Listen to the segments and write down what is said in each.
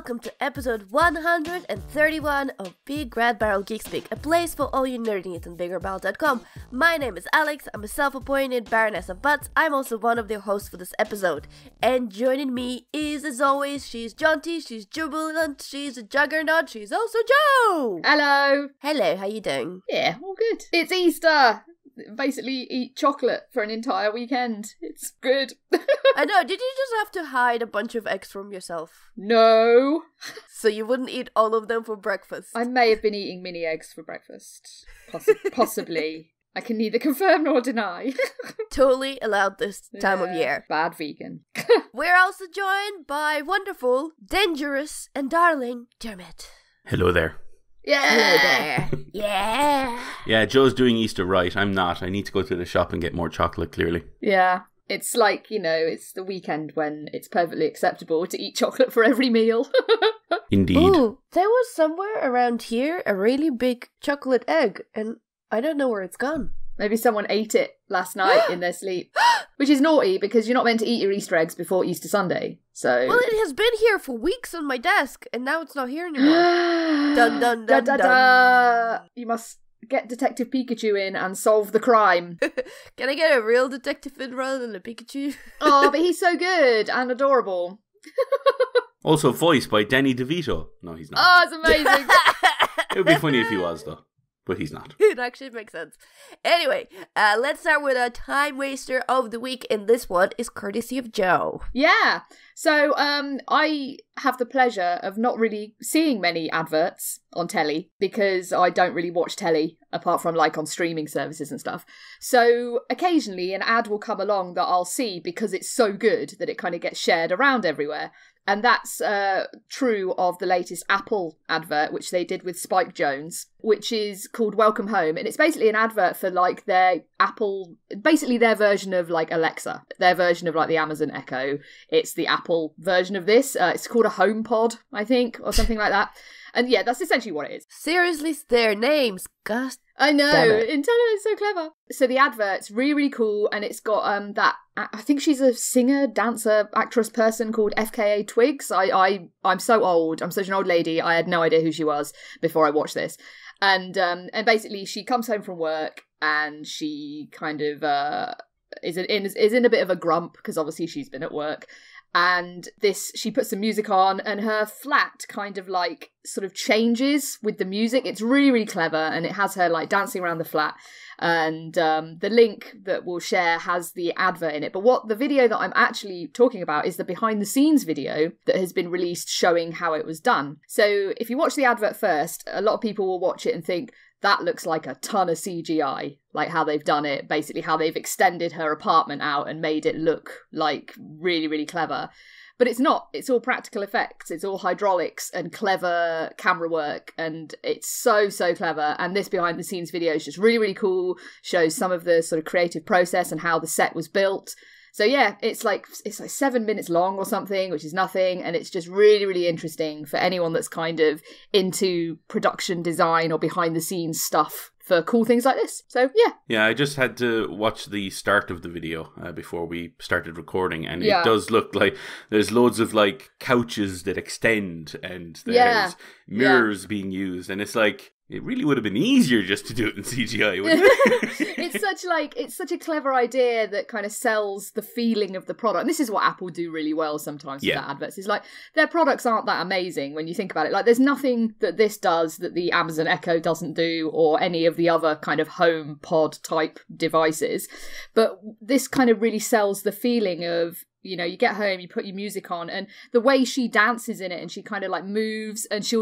welcome to episode 131 of BigRedBarel Geek Speak, a place for all your nerdy needs on BigRedBarel.com. My name is Alex, I'm a self-appointed Baroness of Butts. I'm also one of the hosts for this episode. And joining me is, as always, she's jaunty, she's jubilant, she's a juggernaut, she's also Jo! Hello! Hello, how you doing? Yeah, all good. It's Easter! Basically eat chocolate for an entire weekend. It's good. I know, did you just have to hide a bunch of eggs from yourself? No. So you wouldn't eat all of them for breakfast? I may have been eating mini eggs for breakfast. Possibly. I can neither confirm nor deny. Totally allowed this time of year. Bad vegan. We're also joined by wonderful, dangerous, and darling Diarmuid. Hello there. Yeah! Hello there. Yeah! Yeah, Joe's doing Easter right. I'm not. I need to go to the shop and get more chocolate, clearly. Yeah. It's like, it's the weekend when it's perfectly acceptable to eat chocolate for every meal. Indeed. Ooh, there was somewhere around here a really big chocolate egg, and I don't know where it's gone. Maybe someone ate it last night in their sleep. Which is naughty, because you're not meant to eat your Easter eggs before Easter Sunday, so... Well, it has been here for weeks on my desk, and now it's not here anymore. Dun dun dun da, da, dun. da. You must get Detective Pikachu in and solve the crime. Can I get a real detective in rather than a Pikachu? Oh, but he's so good and adorable. Also voiced by Danny DeVito. No, he's not. Oh, it's amazing. It would be funny if he was, though. But he's not. It actually makes sense. Anyway, let's start with a time waster of the week, and this one is courtesy of Jo. Yeah. So I have the pleasure of not really seeing many adverts on telly because I don't really watch telly apart from like on streaming services and stuff. So occasionally an ad will come along that I'll see because it's so good that it kind of gets shared around everywhere. And that's true of the latest Apple advert, which they did with Spike Jonze, which is called Welcome Home. And it's basically an advert for like their Apple, basically their version of like Alexa, their version of like the Amazon Echo. It's the Apple version of this. It's called a HomePod, I think, or something like that. And yeah, that's essentially what it is. Seriously, their names, gosh. I know, Damn it. it's so clever. So the advert's really, really cool, and it's got that, I think she's a singer, dancer, actress person called FKA Twigs. I'm so old, I'm such an old lady, I had no idea who she was before I watched this. And basically she comes home from work, and she kind of is in a bit of a grump, because obviously she's been at work. And she puts some music on, and her flat kind of like sort of changes with the music. It's really, really clever, and it has her like dancing around the flat. And the link that we'll share has the advert in it. But what the video that I'm actually talking about is the behind the scenes video that has been released showing how it was done. So if you watch the advert first, a lot of people will watch it and think, that looks like a ton of CGI, like how they've done it, basically how they've extended her apartment out and made it look like really, really clever. But it's not. It's all practical effects. It's all hydraulics and clever camera work. And it's so, so clever. And this behind the scenes video is just really, really cool. Shows some of the sort of creative process and how the set was built. So yeah, it's like 7 minutes long or something, which is nothing, and it's just really, really interesting for anyone that's kind of into production design or behind the scenes stuff for cool things like this. So yeah. Yeah, I just had to watch the start of the video before we started recording, and Yeah. it does look like there's loads of like couches that extend, and there's mirrors being used, and it's like, it really would have been easier just to do it in CGI, wouldn't it? It's such a clever idea that kind of sells the feeling of the product. And this is what Apple do really well sometimes with their adverts. It's like their products aren't that amazing when you think about it. Like there's nothing that this does that the Amazon Echo doesn't do, or any of the other kind of home pod type devices. But this kind of really sells the feeling of, you get home, you put your music on, and the way she dances in it, and she kind of like moves, and she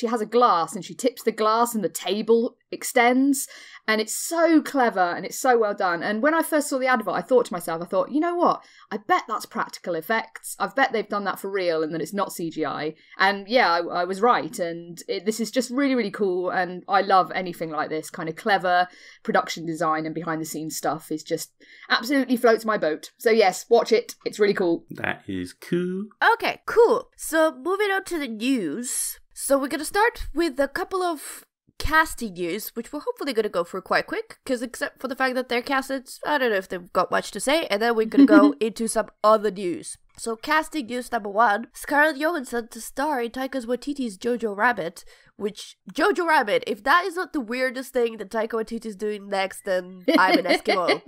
has a glass, and she tips the glass, and the table extends, and it's so clever, and it's so well done. And when I first saw the advert, I thought to myself, you know what? I bet that's practical effects. I bet they've done that for real, and that it's not CGI. And yeah, I was right, and this is just really, really cool, and I love anything like this. Kind of clever production design and behind the scenes stuff is just absolutely floats my boat. So yes, watch it. It's really cool. That is cool. Okay, cool. So moving on to the news. So we're going to start with a couple of casting news, which we're hopefully going to go through quite quick, because except for the fact that they're casted, I don't know if they've got much to say, and then we're going to go into some other news. So casting news number 1, Scarlett Johansson to star in Taika Waititi's Jojo Rabbit, which, Jojo Rabbit, if that is not the weirdest thing that Taika Waititi is doing next, then I'm an Eskimo.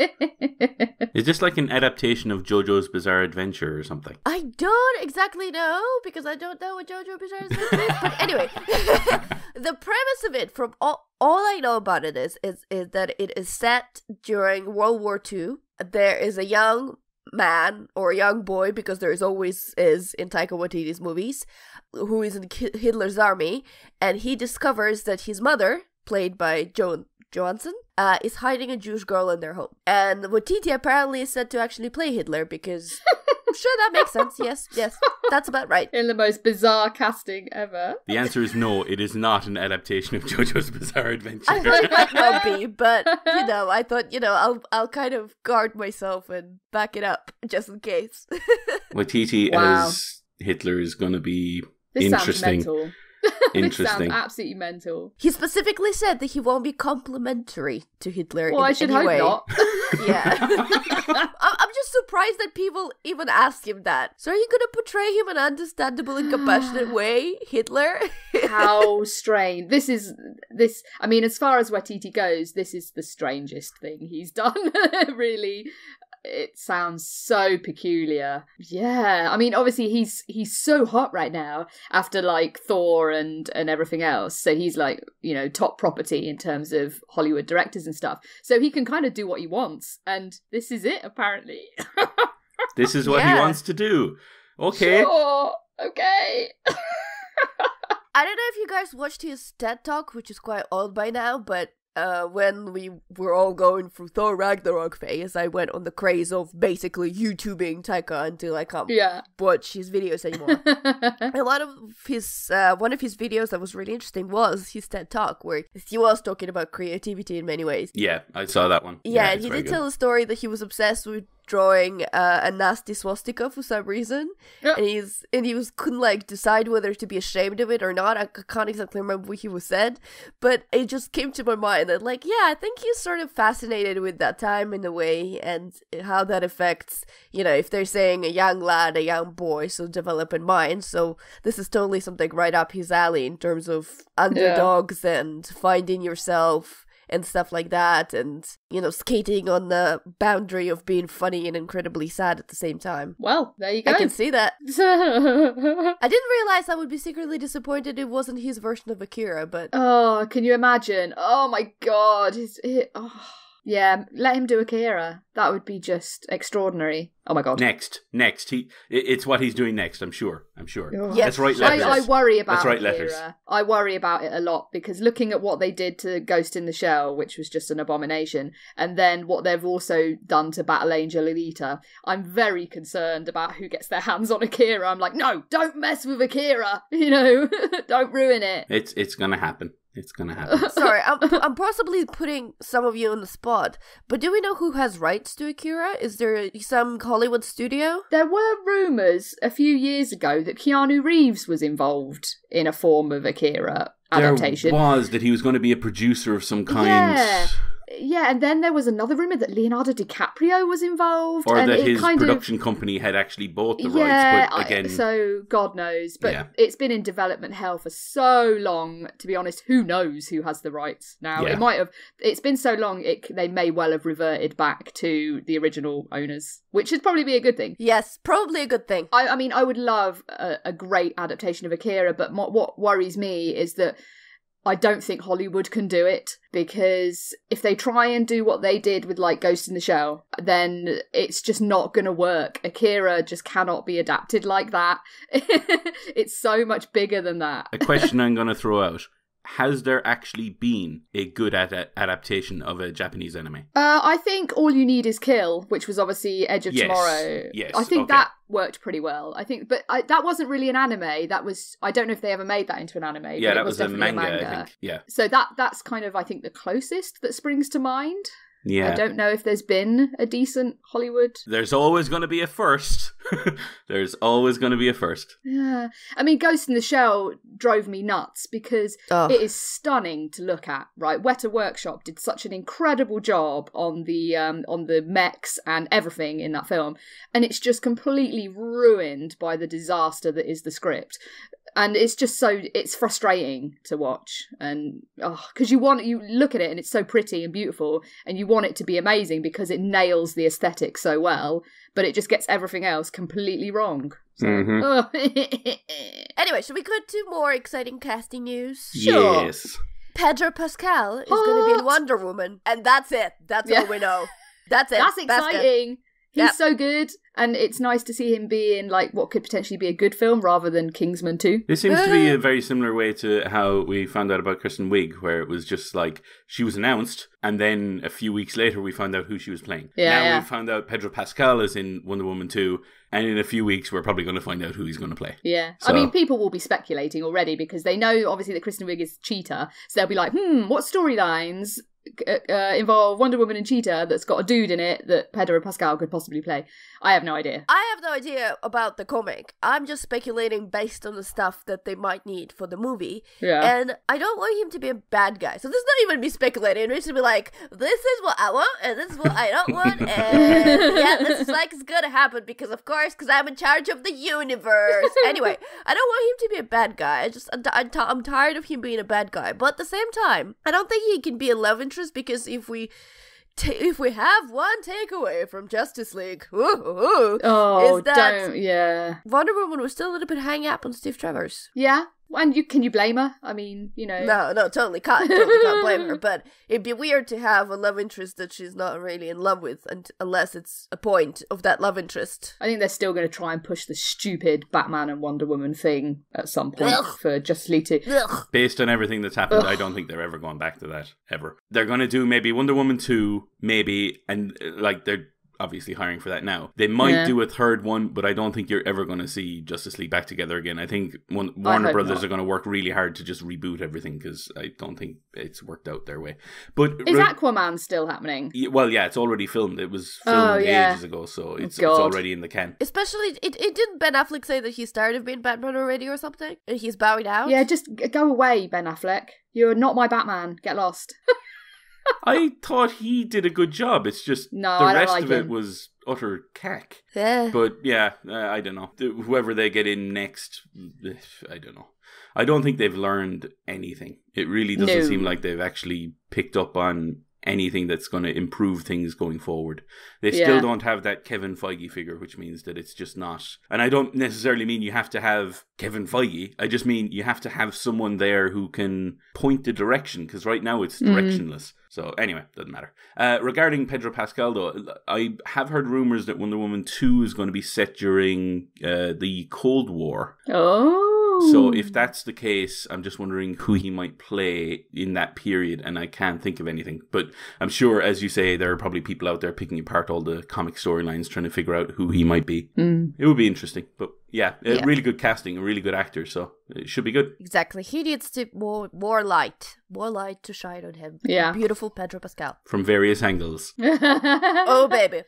Is this like an adaptation of JoJo's Bizarre Adventure or something? I don't exactly know, because I don't know what JoJo Bizarre Adventure is, but anyway, the premise of it, from all I know about it is that it is set during World War II. There is a young man or a young boy, because there always is in Taika Waititi's movies, who is in Hitler's army, and he discovers that his mother, played by Johansson, is hiding a Jewish girl in their home. And Waititi apparently is said to actually play Hitler, because sure, that makes sense. Yes, that's about right. In the most bizarre casting ever. The answer is no, it is not an adaptation of JoJo's Bizarre Adventure. I thought it might not be, but, I thought, I'll kind of guard myself and back it up, just in case. Waititi as Hitler is going to be interesting. Sounds mental. Interesting. This sounds absolutely mental. He specifically said that he won't be complimentary to Hitler. Well, I should hope not. Yeah. I'm just surprised that people even ask him that. So are you going to portray him in an understandable and compassionate way, Hitler? How strange. I mean, as far as Waititi goes, this is the strangest thing he's done, really. It sounds so peculiar. Yeah, I mean, obviously he's so hot right now after like Thor and everything else. So he's like, top property in terms of Hollywood directors and stuff. So he can kind of do what he wants, and this is it apparently. This is what he wants to do. Okay. Sure. Okay. I don't know if you guys watched his TED Talk, which is quite old by now, but when we were all going through Thor Ragnarok phase, I went on the craze of basically YouTubing Taika until I can't watch his videos anymore. A lot of his, one of his videos that was really interesting was his TED Talk, where he was talking about creativity in many ways. Yeah, I saw that one. Yeah, and he did tell a story that he was obsessed with drawing a nasty swastika for some reason, and he couldn't like decide whether to be ashamed of it or not. I can't exactly remember what he was said, but it just came to my mind that like, yeah, I think he's sort of fascinated with that time in a way, and how that affects, if they're saying a young lad, a young boy, so developing mind. So this is totally something right up his alley in terms of underdogs and finding yourself and stuff like that, and skating on the boundary of being funny and incredibly sad at the same time. Well, there you go. I can see that. I didn't realize I would be secretly disappointed it wasn't his version of Akira, but oh, can you imagine? Oh my god, yeah, let him do Akira. That would be just extraordinary. Oh my god. Next. It's what he's doing next, I'm sure. Yes. Let's write letters. I worry about Akira. Letters. I worry about it a lot, because looking at what they did to Ghost in the Shell, which was just an abomination, and then what they've also done to Battle Angel Alita, I'm very concerned about who gets their hands on Akira. I'm like, no, don't mess with Akira. Don't ruin it. It's gonna happen. It's gonna happen. Sorry, I'm possibly putting some of you on the spot, but do we know who has rights to Akira? Is there some Hollywood studio? There were rumours a few years ago that Keanu Reeves was involved in a form of Akira adaptation. There was, that he was going to be a producer of some kind. Yeah, and then there was another rumour that Leonardo DiCaprio was involved. Or and that his production company had actually bought the rights, but again... so God knows. But it's been in development hell for so long, to be honest, who knows who has the rights now. Yeah. It's been so long, they may well have reverted back to the original owners, which would probably be a good thing. Yes, probably a good thing. I mean, I would love a great adaptation of Akira, but what worries me is that I don't think Hollywood can do it, because if they try and do what they did with like Ghost in the Shell, then it's just not going to work. Akira just cannot be adapted like that. It's so much bigger than that. A question I'm going to throw out. Has there actually been a good adaptation of a Japanese anime? I think All You Need Is Kill, which was obviously Edge of Tomorrow. Yes, I think that worked pretty well. I think, but that wasn't really an anime. That was, I don't know if they ever made that into an anime. Yeah, that was a manga, I think. Yeah. So that's kind of, I think, the closest that springs to mind. Yeah. I don't know if there's been a decent Hollywood. There's always going to be a first. There's always going to be a first. Yeah. I mean, Ghost in the Shell drove me nuts because it is stunning to look at, right? Weta Workshop did such an incredible job on the mechs and everything in that film, and it's just completely ruined by the disaster that is the script. And it's just it's frustrating to watch. And, because you look at it and it's so pretty and beautiful and you want it to be amazing because it nails the aesthetic so well, but it just gets everything else completely wrong. So, Anyway, should we go to more exciting casting news? Sure. Yes. Pedro Pascal is going to be in Wonder Woman. And that's it. That's all we know. That's it. That's exciting. He's so good, and it's nice to see him be in like what could potentially be a good film rather than Kingsman 2. This seems to be a very similar way to how we found out about Kristen Wiig, where it was just like she was announced, and then a few weeks later we found out who she was playing. Now we found out Pedro Pascal is in Wonder Woman 2, and in a few weeks we're probably going to find out who he's going to play. Yeah. So, I mean, people will be speculating already because they know obviously that Kristen Wiig is Cheetah, so they'll be like, what storylines involve Wonder Woman and Cheetah that's got a dude in it that Pedro Pascal could possibly play? I have no idea. I have no idea about the comic. I'm just speculating based on the stuff that they might need for the movie. Yeah. And I don't want him to be a bad guy. So this is not even me speculating. It's to be like, this is what I want and this is what I don't want. And yeah, this is like it's gonna happen because I'm in charge of the universe. Anyway, I don't want him to be a bad guy. I'm tired of him being a bad guy. But at the same time, I don't think he can be a love interest because if we have one takeaway from Justice League, is that Wonder Woman was still a little bit hang up on Steve Trevor's. Yeah. And can you blame her? I mean, you know. No, totally can't blame her. But it'd be weird to have a love interest that she's not really in love with, unless it's a point of that love interest. I think they're still going to try and push the stupid Batman and Wonder Woman thing at some point for Justice League 2. Based on everything that's happened, I don't think they're ever going back to that, ever. They're going to do maybe Wonder Woman 2, maybe, and like they're obviously hiring for that now. They might do a third one, but I don't think you're ever going to see Justice League back together again. I think Warner Brothers are going to work really hard to just reboot everything because I don't think it's worked out their way. But is Aquaman still happening? Well, yeah, it's already filmed. It was filmed ages ago, so it's already in the can. Especially, it didn't Ben Affleck say that he started being Batman already or something? And he's bowing out? Yeah, just go away, Ben Affleck. You're not my Batman. Get lost. I thought he did a good job. It's just the rest of it was utter cack. Yeah. But yeah, I don't know. Whoever they get in next, I don't know. I don't think they've learned anything. It really doesn't seem like they've actually picked up on anything that's going to improve things going forward. They still don't have that Kevin Feige figure, which means that it's just not. And I don't necessarily mean you have to have Kevin Feige. I just mean you have to have someone there who can point the direction, because right now it's directionless. So anyway, doesn't matter. Regarding Pedro Pascal, though, I have heard rumors that Wonder Woman 2 is going to be set during the Cold War. Oh. So if that's the case, I'm just wondering who he might play in that period, and I can't think of anything. But I'm sure, as you say, there are probably people out there picking apart all the comic storylines, trying to figure out who he might be. It would be interesting. But yeah, really good casting, a really good actor, so it should be good. Exactly. He needs to more light to shine on him. Yeah. Beautiful Pedro Pascal. From various angles. Oh, baby.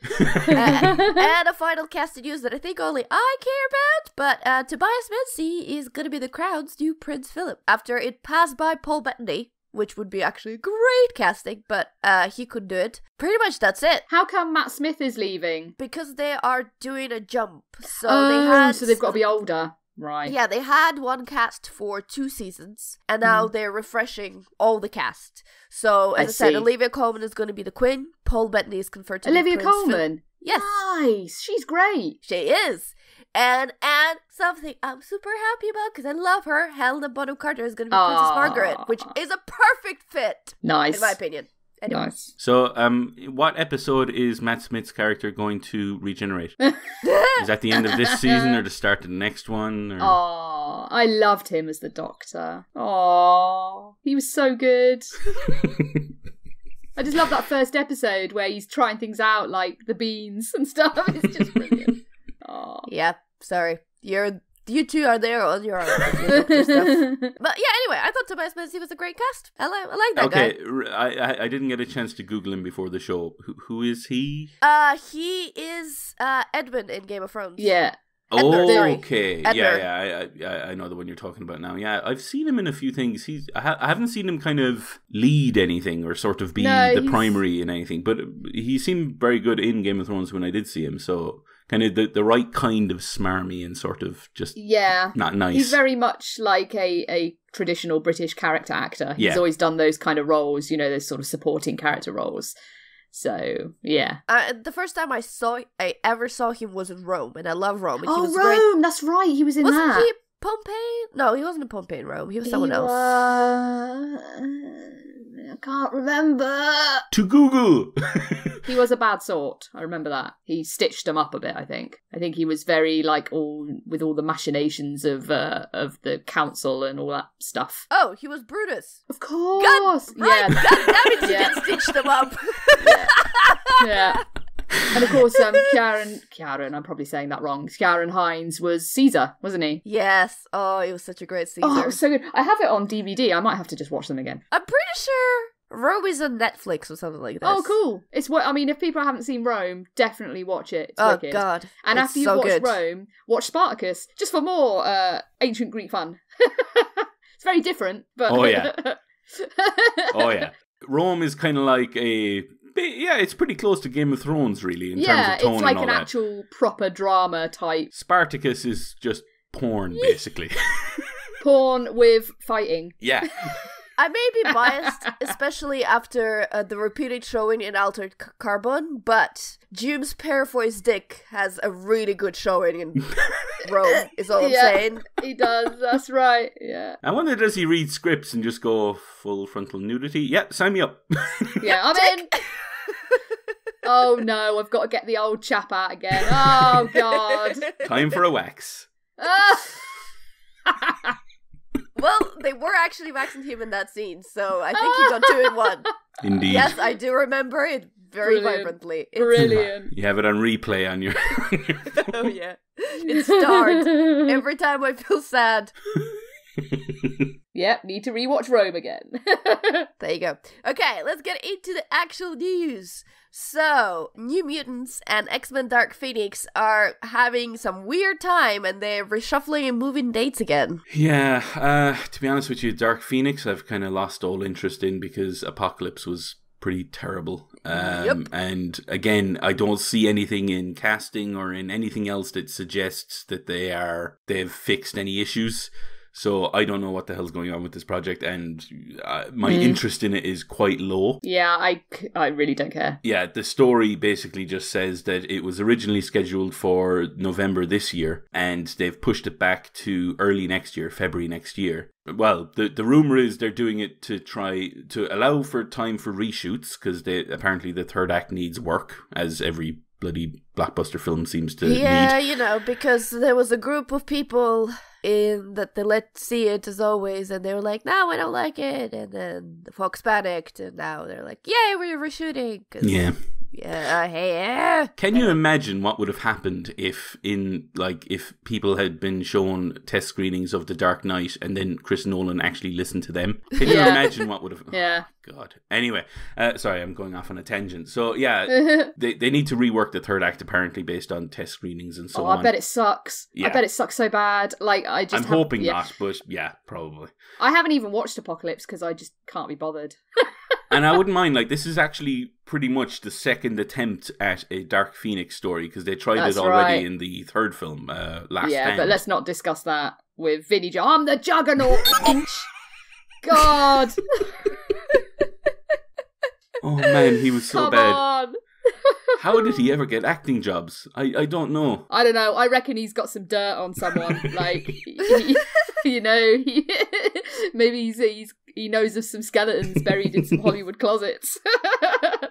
And a final casting news that I think only I care about, but Tobias Menzies is going to be the Crown's new Prince Philip. After it passed by Paul Bettany, which would be actually great casting, but he could do it. Pretty much that's it. How come Matt Smith is leaving? Because they are doing a jump. So they've got to be older. Right. Yeah, they had one cast for 2 seasons, and now they're refreshing all the cast. So, as I said, Olivia Colman is going to be the Queen. Paul Bettany is confirmed to be Olivia Prince Colman? Yes. Nice. She's great. She is. And something I'm super happy about, because I love her, Helena Bonham Carter is going to be Princess Margaret, which is a perfect fit. Nice. In my opinion. Anyway. Nice. So, what episode is Matt Smith's character going to regenerate? Is that the end of this season or the start of the next one? Or? Oh, I loved him as the Doctor. Oh, he was so good. I just love that first episode where he's trying things out, like the beans and stuff. It's just brilliant. Oh. Yeah, sorry. You're you two are there on your own. Doctor stuff. But yeah, anyway, I thought Tobias Menzies was a great cast. I like that guy. Okay, I didn't get a chance to Google him before the show. Who is he? He is Edmund in Game of Thrones. Yeah. Okay. Edmund. Yeah. I know the one you're talking about now. Yeah, I've seen him in a few things. I haven't seen him kind of lead anything or sort of be the primary in anything, but he seemed very good in Game of Thrones when I did see him. So kind of the right kind of smarmy and sort of just not nice. He's very much like a traditional British character actor. He's always done those kind of roles, those sort of supporting character roles. So, yeah. The first time I ever saw him was in Rome, and I love Rome. And Rome! Great. That's right, he was in wasn't that. Wasn't he Pompeii? No, he wasn't in Pompeii in Rome. He was someone else. I can't remember. To Google! He was a bad sort. I remember that. He stitched them up a bit, I think. I think he was very, with all the machinations of the council and all that stuff. Oh, he was Brutus. Of course! God, right. Yeah. God damn it, you didn't stitch them up. Yeah. And of course, Kieran, I'm probably saying that wrong. Kieran Hines was Caesar, wasn't he? Yes. Oh, he was such a great Caesar. Oh, it was so good. I have it on DVD. I might have to just watch them again. I'm pretty sure Rome is on Netflix or something like that. Oh, cool. If people haven't seen Rome, definitely watch it. It's wicked. God. And after you've watched Rome, watch Spartacus, just for more ancient Greek fun. It's very different, but... Oh, yeah. Oh, yeah. Rome is kind of like it's pretty close to Game of Thrones, really, in terms of tone and all that. Yeah, it's like an actual proper drama type. Spartacus is just porn, basically. Porn with fighting. Yeah. I may be biased, especially after the repeated showing in Altered Carbon, but Jume's Parafoy's dick has a really good showing in Rome, is all I'm saying. He does, that's right, yeah. I wonder, does he read scripts and just go full frontal nudity? Yeah, sign me up. Yeah, I'm in. Oh no, I've got to get the old chap out again. Oh God. Time for a wax. Well, they were actually waxing him in that scene, so I think he got 2 in 1. Indeed. Yes, I do remember it very vibrantly. Brilliant. You have it on replay on your phone. Oh yeah. It's starred. Every time I feel sad. Yep, need to rewatch Rome again. There you go. Okay, let's get into the actual news. So, New Mutants and X-Men Dark Phoenix are having some weird time and they're reshuffling and moving dates again. Yeah, to be honest with you, Dark Phoenix I've kind of lost all interest in because Apocalypse was pretty terrible. And again, I don't see anything in casting or in anything else that suggests that they've fixed any issues. So I don't know what the hell's going on with this project, and my interest in it is quite low. Yeah, I really don't care. Yeah, the story basically just says that it was originally scheduled for November this year, and they've pushed it back to early next year, February next year. Well, the rumor is they're doing it to try to allow for time for reshoots, because apparently the third act needs work, as every bloody blockbuster film seems to need. Yeah, because there was a group of people in that they let see it as always, and they were like, no, I don't like it, and then the Fox panicked, and now they're like, yay, we're reshooting. Can you imagine what would have happened if people had been shown test screenings of The Dark Knight and then Chris Nolan actually listened to them? Can you imagine what would have... Yeah. God. Anyway, sorry, I'm going off on a tangent. So, yeah, they need to rework the third act, apparently, based on test screenings and so on. I bet it sucks. Yeah. I bet it sucks so bad. I'm hoping not, but yeah, probably. I haven't even watched Apocalypse because I just can't be bothered. And I wouldn't mind, this is actually pretty much the second attempt at a Dark Phoenix story, because they tried it already in the third film, Last Stand. But let's not discuss that with Vinnie Jones. I'm the Juggernaut, bitch! God! Oh man, he was so Come bad. On. How did he ever get acting jobs? I don't know. I don't know. I reckon he's got some dirt on someone. Maybe he knows of some skeletons buried in some Hollywood closets.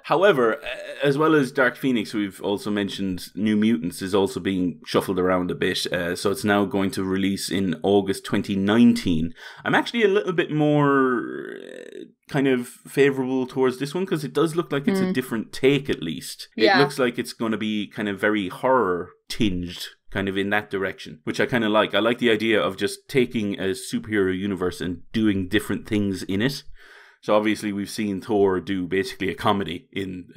However, as well as Dark Phoenix, we've also mentioned New Mutants is also being shuffled around a bit. So it's now going to release in August 2019. I'm actually a little bit more kind of favourable towards this one, because it does look like it's a different take, at least. It looks like it's going to be kind of very horror tinged kind of in that direction, which I kind of like. I like the idea of just taking a superhero universe and doing different things in it. So obviously we've seen Thor do basically a comedy in,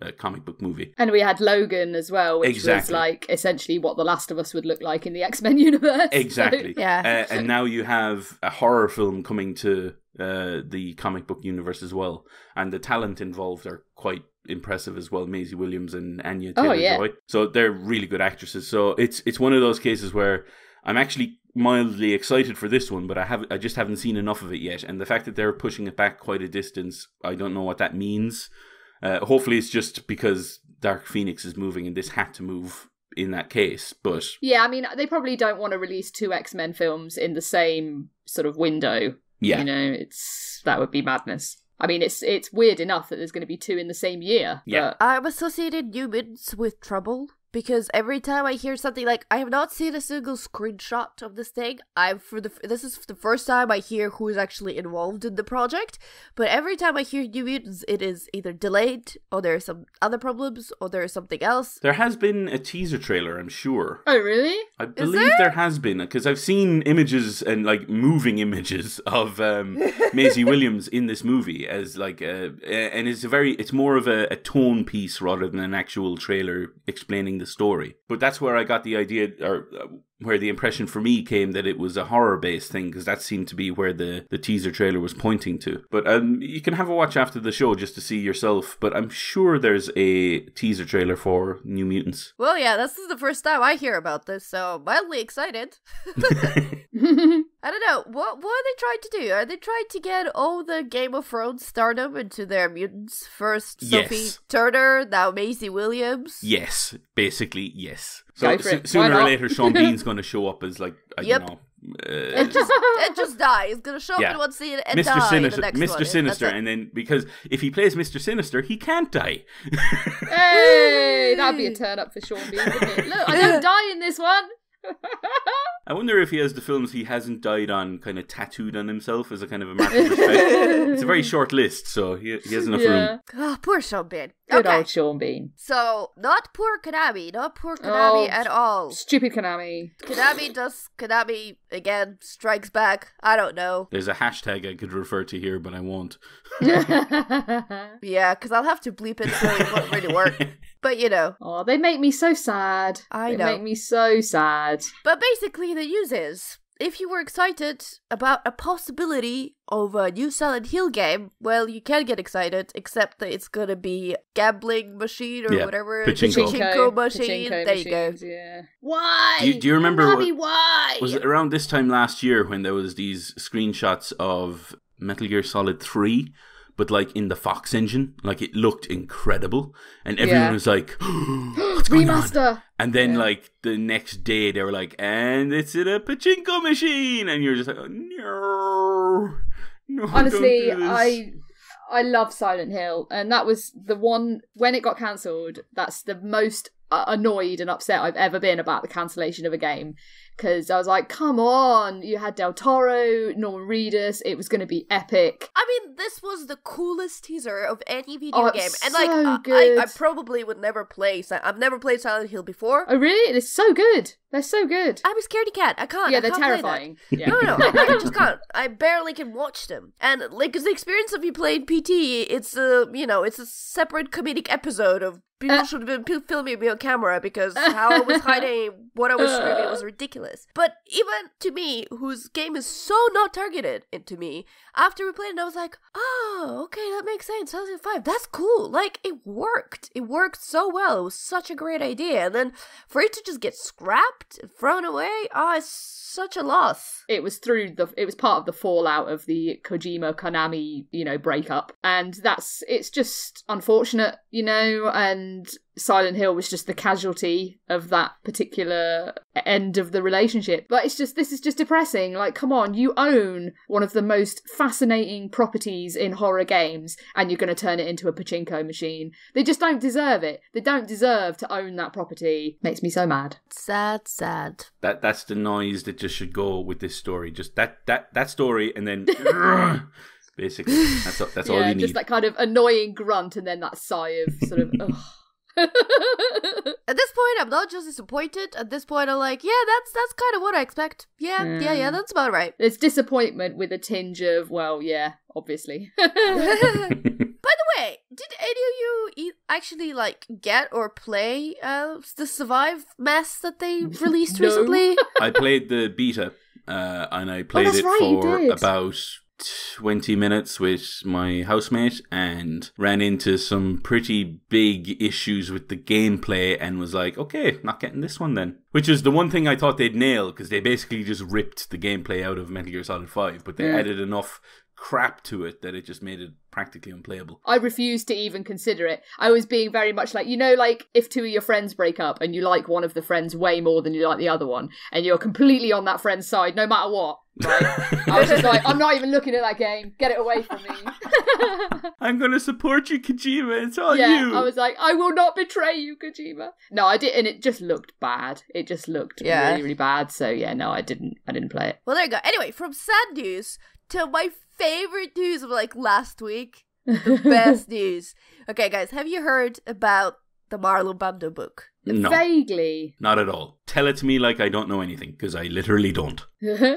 a comic book movie. And we had Logan as well, which was like essentially what The Last of Us would look like in the X-Men universe. Exactly. So, yeah. And now you have a horror film coming to the comic book universe as well. And the talent involved are quite impressive as well. Maisie Williams and Anya Taylor-Joy. So they're really good actresses. So it's one of those cases where I'm actually mildly excited for this one, but I just haven't seen enough of it yet. And the fact that they're pushing it back quite a distance, I don't know what that means. Hopefully it's just because Dark Phoenix is moving and this had to move in that case. But yeah, I mean, they probably don't want to release 2 X-Men films in the same sort of window. Yeah. That would be madness. I mean, it's weird enough that there's going to be 2 in the same year. Yeah. I've associated New Mutants with trouble. Because every time I hear something like, I have not seen a single screenshot of this thing. This is the first time I hear who is actually involved in the project. But every time I hear New Mutants, it is either delayed, or there are some other problems, or there is something else. There has been a teaser trailer, I'm sure. Oh, really? I believe there has been, because I've seen images and like moving images of Maisie Williams in this movie as like, and it's more of a tone piece rather than an actual trailer explaining the story. But that's where I got the idea, or where the impression for me came that it was a horror-based thing, because that seemed to be where the teaser trailer was pointing to. But you can have a watch after the show just to see yourself, but I'm sure there's a teaser trailer for New Mutants. Well, yeah, this is the first time I hear about this, so mildly excited. I don't know, what are they trying to do? Are they trying to get all the Game of Thrones stardom into their mutants? First Sophie Turner, now Maisie Williams? Yes, basically, yes. So sooner or later, Sean Bean's going to show up as like, and just die. He's going to show up in one scene and Mr. die Sinister, in the next Mr. one. Sinister, and then, because if he plays Mr. Sinister, he can't die. Hey, that'd be a turn up for Sean Bean, wouldn't it? Look, I don't die in this one. I wonder if he has the films he hasn't died on kind of tattooed on himself as a kind of a mark of respect. It's a very short list, so he has enough room. Oh, poor Sean Bean. Good old Sean Bean. So, not poor Konami at all. Stupid Konami. Konami, again, strikes back. I don't know. There's a hashtag I could refer to here, but I won't. Yeah, because I'll have to bleep it so it won't really work. But, Oh, they make me so sad. I know. They make me so sad. But basically, the news is, if you were excited about a possibility of a new Silent Hill game, well, you can get excited, except that it's gonna be gambling machine or whatever. Pachinko machine. There you go. Yeah. Why? Do you remember? Konami, why? Was it around this time last year when there was these screenshots of Metal Gear Solid 3? But like in the Fox engine, like it looked incredible, and everyone was like, "What's going on?" And then like the next day, they were like, "And it's in a pachinko machine," and you're just like, "No, Honestly, don't do this." I love Silent Hill, and that was the one when it got cancelled. That's the most annoyed and upset I've ever been about the cancellation of a game. Because I was like, come on, you had Del Toro, Norman Reedus, it was going to be epic. I mean, this was the coolest teaser of any video game. And so good. I probably would never play, I've never played Silent Hill before. Oh really? It's so good. They're so good. I'm a scaredy cat. I can't. Yeah, I they're can't terrifying. Yeah. No, I just can't. I barely can watch them. And like, the experience of you playing PT, it's it's a separate comedic episode of people should have been filming me on camera because how I was hiding what I was streaming was ridiculous. But even to me, whose game is so not targeted into me, after we played it, I was like, oh, okay, that makes sense. 2005, that's cool. Like, it worked. It worked so well. It was such a great idea. And then for it to just get scrapped, thrown away, it's such a loss. It was part of the fallout of the Kojima Konami, breakup. And it's just unfortunate, and Silent Hill was just the casualty of that particular end of the relationship. But this is just depressing. Like, come on, you own one of the most fascinating properties in horror games, and you're going to turn it into a pachinko machine. They just don't deserve it. They don't deserve to own that property. Makes me so mad. Sad. That's the noise that just should go with this story. Just that story, and then basically that's all you need. Just that kind of annoying grunt, and then that sigh of sort of ugh. At this point, I'm not just disappointed. At this point, I'm like, yeah, that's kind of what I expect. Yeah, that's about right. There's disappointment with a tinge of, well, yeah, obviously. By the way, did any of you actually get or play the Survive mess that they released recently? I played the beta, and I played it for about 20 minutes with my housemate and ran into some pretty big issues with the gameplay and was like, okay, not getting this one then. Which is the one thing I thought they'd nail, because they basically just ripped the gameplay out of Metal Gear Solid 5, but they added enough crap to it that it just made it practically unplayable. I refused to even consider it. I was being very much like, if two of your friends break up and you like one of the friends way more than you like the other one, and you're completely on that friend's side no matter what. Right? I was just like, I'm not even looking at that game. Get it away from me. I'm going to support you, Kojima. It's all you. I was like, I will not betray you, Kojima. No, I did, and it just looked bad. It just looked really, really bad. So yeah, no, I didn't play it. Well, there you go. Anyway, from sad news to my favorite news of last week, the best news. Okay, guys, have you heard about the Marlon Bundo book? No. Vaguely. Not at all. Tell it to me like I don't know anything, because I literally don't.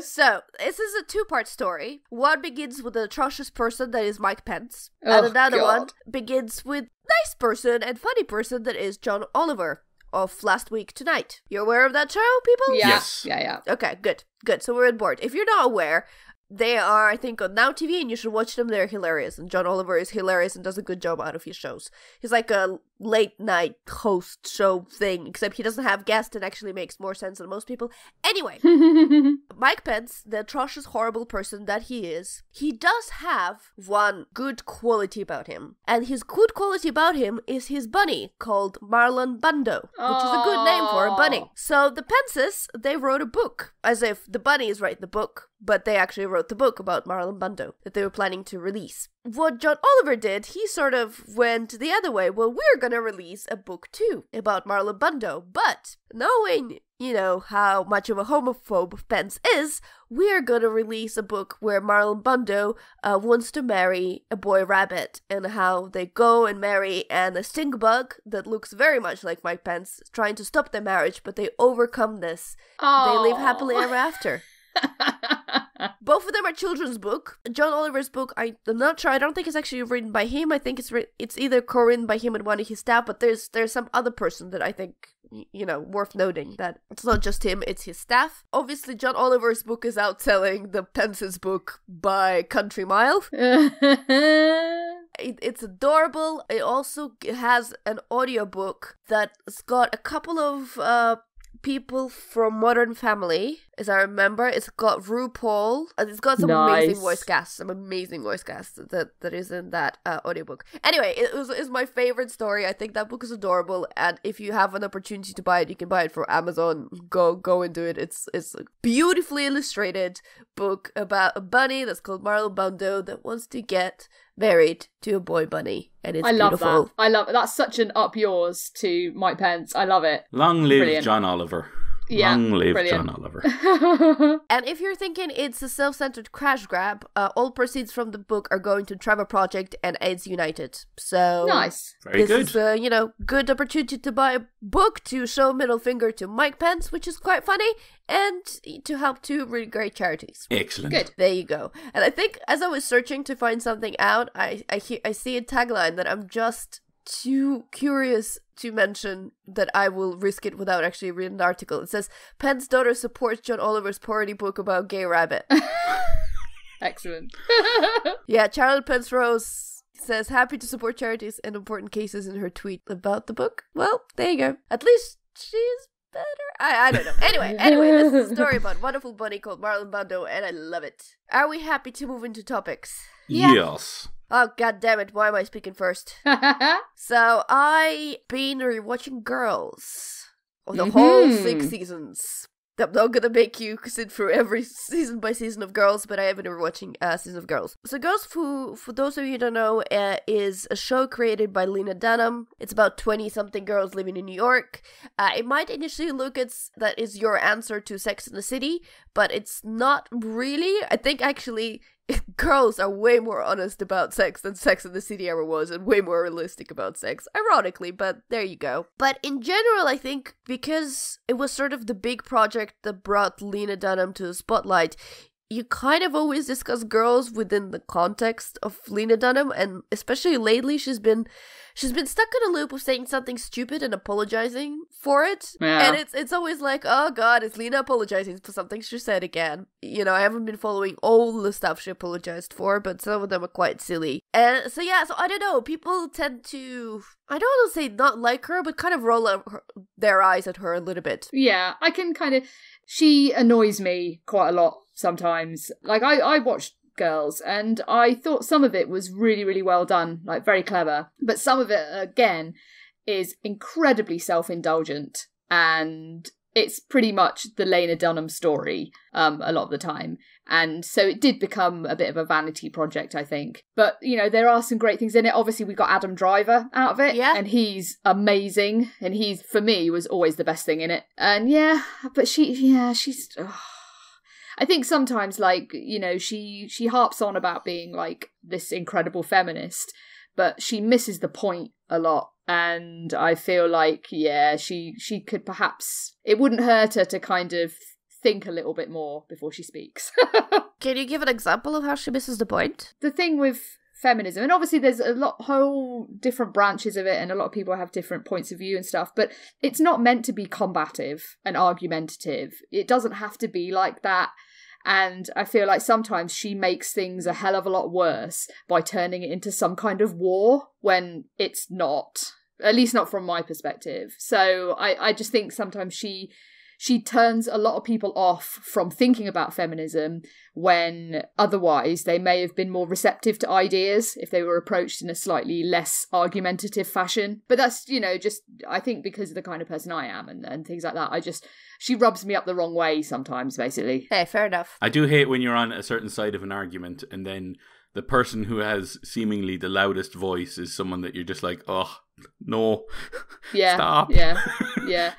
So, this is a two-part story. One begins with an atrocious person that is Mike Pence, and another one begins with nice person and funny person that is John Oliver of Last Week Tonight. You're aware of that show, people? Yeah. Yes. Yeah. Okay, good. So we're on board. If you're not aware, they are, I think, on Now TV, and you should watch them. They're hilarious, and John Oliver is hilarious and does a good job out of his shows. He's like a late-night host show thing, except he doesn't have guests and actually makes more sense than most people. Anyway, Mike Pence, the atrocious, horrible person that he is, he does have one good quality about him. And his good quality about him is his bunny, called Marlon Bundo, which is a good name for a bunny. So the Pences, they wrote a book, as if the bunnies write the book, but they actually wrote the book about Marlon Bundo that they were planning to release. What John Oliver did, he sort of went the other way. Well, we're gonna release a book too about Marlon Bundo, but knowing, how much of a homophobe Pence is, we're gonna release a book where Marlon Bundo wants to marry a boy rabbit, and how they go and marry, and a stink bug that looks very much like Mike Pence is trying to stop their marriage, but they overcome this. They live happily ever after. Both of them are children's book. John Oliver's book, I'm not sure. I don't think it's actually written by him. I think it's either co-written by him and one of his staff, but there's some other person that I think, worth noting, that it's not just him, it's his staff. Obviously, John Oliver's book is outselling the Pence's book by country mile. It's adorable. It also has an audiobook that's got a couple of people from Modern Family, as I remember. It's got RuPaul, and it's got some amazing voice casts that is in that audiobook. Anyway, it's my favorite story. I think that book is adorable, and if you have an opportunity to buy it, you can buy it for Amazon. Go and do it. It's a beautifully illustrated book about a bunny that's called Marlon Bundo that wants to get married to a boy bunny, and it's beautiful. I love that. That's such an up yours to Mike Pence. I love it. Long live John Oliver. Yeah, long live John Oliver. And if you're thinking it's a self-centered crash grab, all proceeds from the book are going to Trevor Project and AIDS United. So nice. Very good. This is good opportunity to buy a book to show middle finger to Mike Pence, which is quite funny, and to help two really great charities. Excellent. Good. There you go. And I think as I was searching to find something out, I see a tagline that I'm just too curious to mention that I will risk it without actually reading the article. It says, Pence's daughter supports John Oliver's parody book about gay rabbit. Excellent. Yeah, Charlotte Pence Rose says, happy to support charities and important cases in her tweet about the book. Well, there you go. At least she's better. I don't know. Anyway, this is a story about a wonderful bunny called Marlon Bundo, and I love it. Are we happy to move into topics? Yeah. Yes. Oh, god damn it, why am I speaking first? So, I been rewatching Girls of the whole 6 seasons. I'm not gonna make you sit through every season by season of Girls, but I have been rewatching season of Girls. So Girls, for those of you who don't know, is a show created by Lena Dunham. It's about 20-something girls living in New York. It might initially look that is your answer to Sex and the City, but it's not really. I think actually girls are way more honest about sex than Sex in the City ever was, and way more realistic about sex, ironically, but there you go. But in general, I think because it was sort of the big project that brought Lena Dunham to the spotlight, you kind of always discuss girls within the context of Lena Dunham, and especially lately she's been stuck in a loop of saying something stupid and apologizing for it. Yeah. And it's always like, oh god, is Lena apologizing for something she said again? You know, I haven't been following all the stuff she apologized for, but some of them are quite silly. And so yeah, so I don't know, people tend to, I don't want to say not like her, but kind of roll their eyes at her a little bit. Yeah, I can kind of, she annoys me quite a lot sometimes. Like, I watched Girls, and I thought some of it was really, really well done, like very clever. But some of it, again, is incredibly self-indulgent, and it's pretty much the Lena Dunham story a lot of the time. And so it did become a bit of a vanity project, I think. But, you know, there are some great things in it. Obviously, we got Adam Driver out of it. Yeah. And he's amazing. And he's, for me, was always the best thing in it. And yeah, but she's... I think sometimes, like, you know, she harps on about being, like, this incredible feminist, but she misses the point a lot. And I feel like, yeah, she could perhaps... It wouldn't hurt her to kind of think a little bit more before she speaks. Can you give an example of how she misses the point? The thing with feminism, and obviously there's whole different branches of it, and a lot of people have different points of view and stuff, but it's not meant to be combative and argumentative. It doesn't have to be like that. And I feel like sometimes she makes things a hell of a lot worse by turning it into some kind of war when it's not, at least not from my perspective. So I just think sometimes she turns a lot of people off from thinking about feminism when otherwise they may have been more receptive to ideas if they were approached in a slightly less argumentative fashion. But that's, you know, just, I think because of the kind of person I am and things like that, she rubs me up the wrong way sometimes, basically. Hey, fair enough. I do hate when you're on a certain side of an argument and then the person who has seemingly the loudest voice is someone that you're just like, oh, no, yeah, stop. Yeah.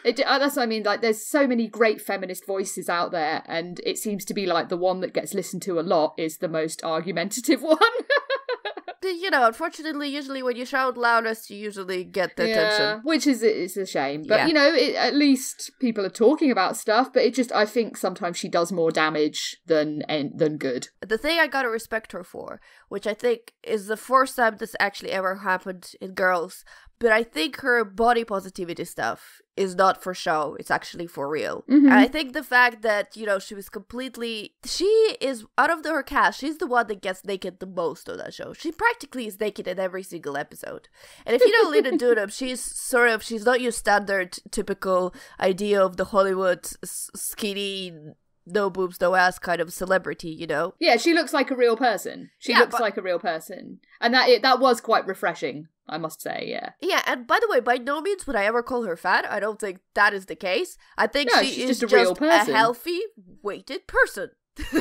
That's what I mean, like, there's so many great feminist voices out there, and it seems to be like the one that gets listened to a lot is the most argumentative one. You know, unfortunately, usually when you shout loudest, you usually get the attention. Which is a shame. But, Yeah. you know, at least people are talking about stuff, but I think sometimes she does more damage than good. The thing I gotta respect her for, which I think is the first time this actually ever happened in Girls, but I think her body positivity stuff is not for show, it's actually for real. Mm-hmm. And I think the fact that, you know, she is, out of her cast, she's the one that gets naked the most on that show. She practically is naked in every single episode. And if you know Lena Dunham, she's not your standard, typical idea of the Hollywood skinny, no boobs, no ass kind of celebrity, you know? Yeah, she looks like a real person. She looks like a real person. And that was quite refreshing, I must say, yeah. Yeah, and by the way, by no means would I ever call her fat. I don't think that is the case. I think she is just real person. A healthy, weighted person.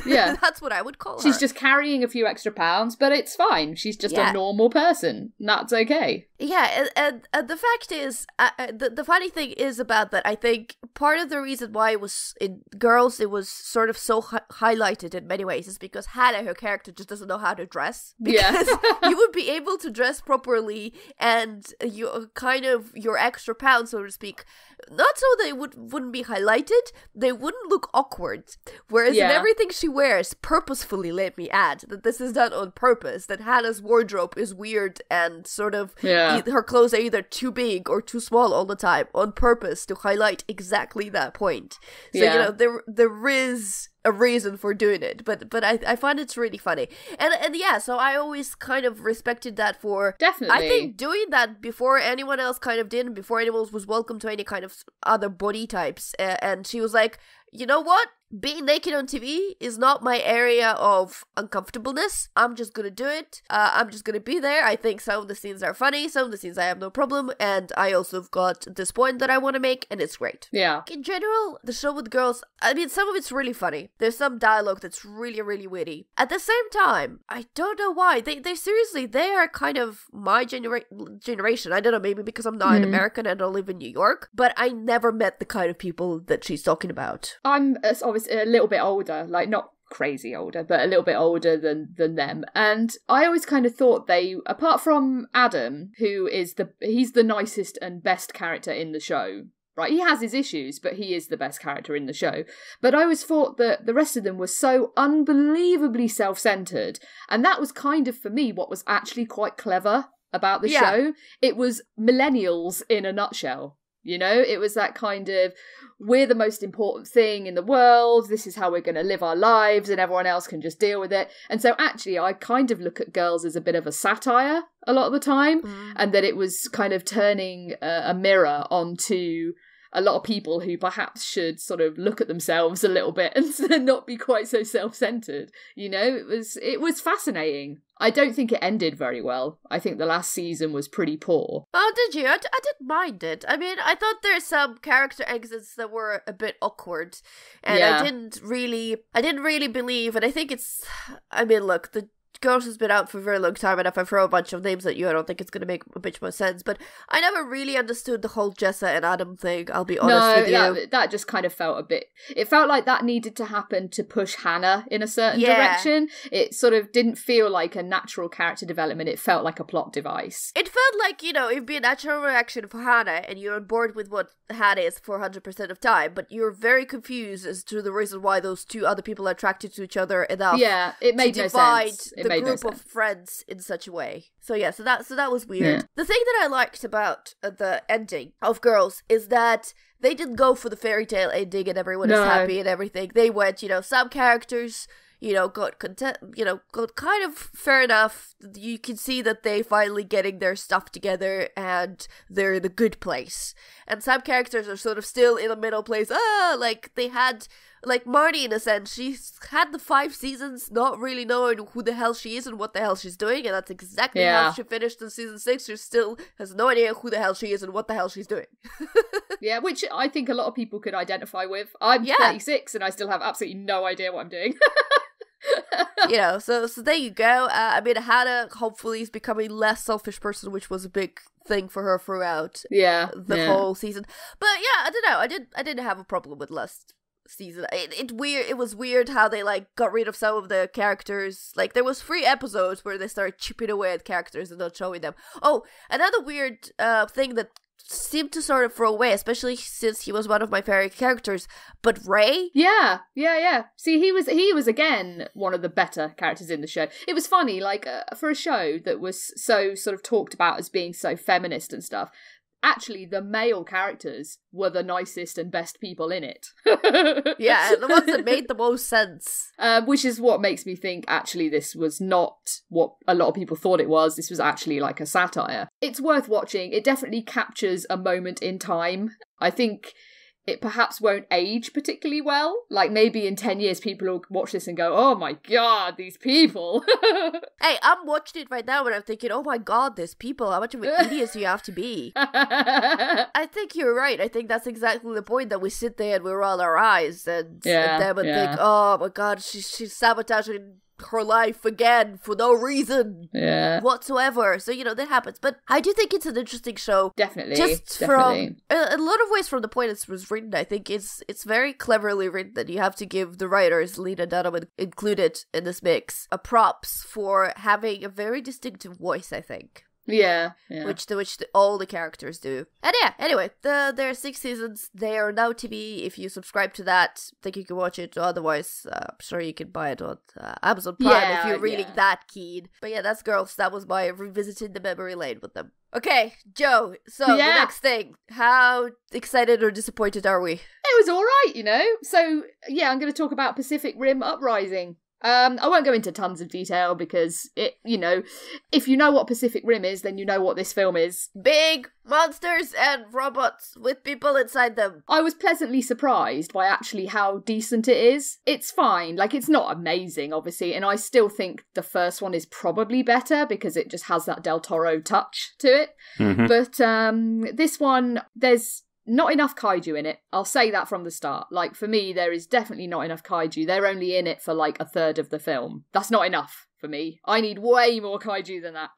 Yeah. That's what I would call her. She's just carrying a few extra pounds, but it's fine. She's just a normal person. And that's okay. Yeah, and the fact is, the funny thing is about that, I think part of the reason why it was, in Girls, it was sort of so highlighted in many ways is because Hannah, her character, just doesn't know how to dress. Because you would be able to dress properly and you kind of, your extra pounds, so to speak, not so they wouldn't be highlighted, they wouldn't look awkward. Whereas in everything she wears, purposefully, let me add, that this is done on purpose, that Hannah's wardrobe is weird and sort of, her clothes are either too big or too small all the time, on purpose to highlight exactly that point. So, you know, there is a reason for doing it, but I find it's really funny. And yeah, so I always kind of respected that for... Definitely. I think doing that before anyone else kind of did, and before anyone else was welcome to any kind of other body types, and she was like, you know what? Being naked on TV is not my area of uncomfortableness. I'm just gonna do it. I'm just gonna be there. I think some of the scenes are funny, some of the scenes I have no problem, and I also have got this point that I want to make, and it's great. Yeah. In general, the show with Girls, I mean, some of it's really funny. There's some dialogue that's really, really witty. At the same time, I don't know why. They seriously, they are kind of my generation. I don't know, maybe because I'm not an American and I don't live in New York, but I never met the kind of people that she's talking about. I'm obviously a little bit older, like not crazy older, but a little bit older than them. And I always kind of thought they, apart from Adam, who is he's the nicest and best character in the show, right? He has his issues, but he is the best character in the show. But I always thought that the rest of them were so unbelievably self-centered. And that was kind of, for me, what was actually quite clever about the show. It was millennials in a nutshell. You know, it was that kind of, we're the most important thing in the world, this is how we're going to live our lives, and everyone else can just deal with it. And so actually, I kind of look at Girls as a bit of a satire a lot of the time, and that it was kind of turning a mirror onto a lot of people who perhaps should sort of look at themselves a little bit and not be quite so self-centered. You know, it was fascinating. I don't think it ended very well. I think the last season was pretty poor. Oh, did you? I didn't mind it. I mean, I thought there's some character exits that were a bit awkward, and I didn't really believe, and I think look, the Girls has been out for a very long time, and if I throw a bunch of names at you, I don't think it's going to make a bit more sense, but I never really understood the whole Jessa and Adam thing, I'll be honest with you. That just kind of felt a bit... It felt like that needed to happen to push Hannah in a certain direction. It sort of didn't feel like a natural character development, it felt like a plot device. It felt like, you know, it'd be a natural reaction for Hannah, and you're on board with what Hannah is 400% of time, but you're very confused as to the reason why those two other people are attracted to each other enough. Yeah, it made no sense. The group of friends in such a way. So that was weird. The thing that I liked about the ending of Girls is that they didn't go for the fairy tale ending and everyone is happy and everything. They went, you know, some characters, you know, got content, you know, got kind of fair enough. You can see that they finally getting their stuff together and they're in a good place. And some characters are sort of still in a middle place. Like they had, like Marty in a sense, she's had the 5 seasons not really knowing who the hell she is and what the hell she's doing, and that's exactly how she finished in season 6. She still has no idea who the hell she is and what the hell she's doing. Yeah, which I think a lot of people could identify with. I'm 36 and I still have absolutely no idea what I'm doing. You know, so there you go. I mean, Hannah hopefully is becoming a less selfish person, which was a big thing for her throughout the whole season. But yeah, I don't know. I didn't have a problem with last season. It was weird how they like got rid of some of the characters. Like there was 3 episodes where they started chipping away at characters and not showing them. Oh, another weird thing that seemed to sort of throw away, especially since he was one of my favorite characters, but Ray? Yeah. See, he was again one of the better characters in the show. It was funny, like, for a show that was so sort of talked about as being so feminist and stuff, actually the male characters were the nicest and best people in it. Yeah, the ones that made the most sense. Which is what makes me think actually this was not what a lot of people thought it was. This was actually like a satire. It's worth watching. It definitely captures a moment in time. I think it perhaps won't age particularly well. Like maybe in 10 years people will watch this and go, oh my god, these people. Hey, I'm watching it right now and I'm thinking, oh my god, these people, how much of an idiot do you have to be? I think you're right. I think that's exactly the point, that we sit there and we roll our eyes and think, oh my god, she's sabotaging her life again for no dereason whatsoever. So, you know, that happens. But I do think it's an interesting show. Definitely. From a lot of ways from the point it was written, I think it's very cleverly written, that you have to give the writers, Lena Dunham included in this mix, a props for having a very distinctive voice, I think. Yeah. Which all the characters do. And yeah, anyway, there are 6 seasons. They are now TV. If you subscribe to that, I think you can watch it. Otherwise, I'm sure you can buy it on Amazon Prime if you're really that keen. But yeah, that's Girls. That was my revisiting the memory lane with them. Okay, Joe, so the next thing. How excited or disappointed are we? It was alright, you know. So, yeah, I'm going to talk about Pacific Rim Uprising. I won't go into tons of detail because if you know what Pacific Rim is, then you know what this film is. Big monsters and robots with people inside them. I was pleasantly surprised by actually how decent it is. It's fine. Like, it's not amazing, obviously, and I still think the first one is probably better because it just has that Del Toro touch to it. Mm-hmm. But this one, there's not enough kaiju in it. I'll say that from the start. Like, for me, there is definitely not enough kaiju. They're only in it for like a third of the film. That's not enough. for me. I need way more kaiju than that.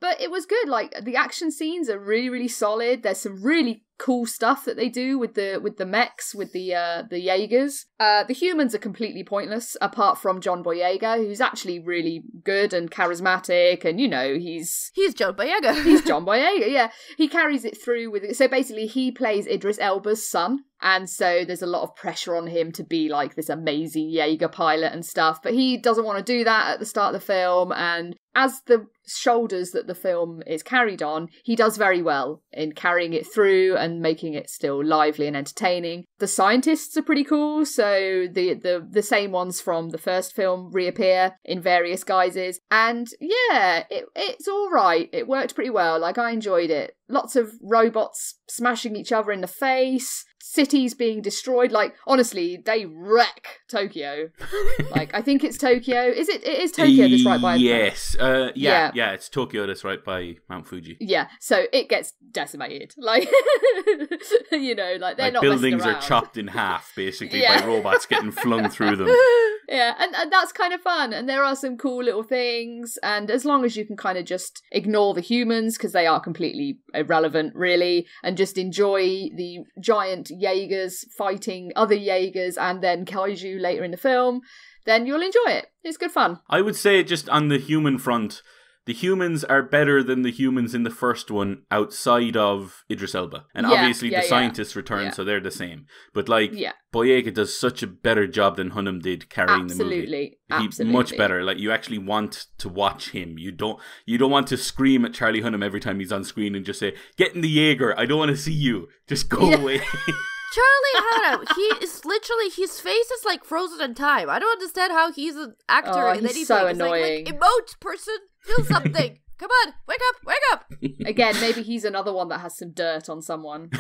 But it was good. Like, the action scenes are really, really solid. There's some really cool stuff that they do with the mechs, with the Jaegers. The humans are completely pointless, apart from John Boyega, who's actually really good and charismatic, and he's John Boyega. He's John Boyega, yeah. He carries it through with it. So basically he plays Idris Elba's son, and so there's a lot of pressure on him to be like this amazing Jaeger pilot and stuff, but he doesn't want to do that at the start of the film, and as the shoulders that the film is carried on, he does very well in carrying it through and making it still lively and entertaining. The scientists are pretty cool, so the same ones from the first film reappear in various guises, and yeah, it's all right. It worked pretty well. Like, I enjoyed it. Lots of robots smashing each other in the face, cities being destroyed. Like, honestly, they wreck Tokyo. Like, I think it's Tokyo. It is Tokyo that's right by... Yes. Yeah, it's Tokyo that's right by Mount Fuji. Yeah, so it gets decimated. Like, like, they're not buildings messing around. Are chopped in half, basically, by robots getting flung through them. Yeah, and that's kind of fun. And there are some cool little things. And as long as you can kind of just ignore the humans, because they are completely irrelevant, really, and just enjoy the giant Jaegers fighting other Jaegers and then kaiju later in the film, then you'll enjoy it. It's good fun. I would say, just on the human front, the humans are better than the humans in the first one outside of Idris Elba. And obviously the scientists return, so they're the same. But Boyega does such a better job than Hunnam did carrying the movie. He's much better. Like, you actually want to watch him. You don't want to scream at Charlie Hunnam every time he's on screen and just say, "Get in the Jaeger, I don't want to see you. Just go away." Charlie Hunnam, his face is like frozen in time. I don't understand how he's an actor in anything. He's so annoying. Like, emote, person, feel something. Come on, wake up. Again, maybe he's another one that has some dirt on someone.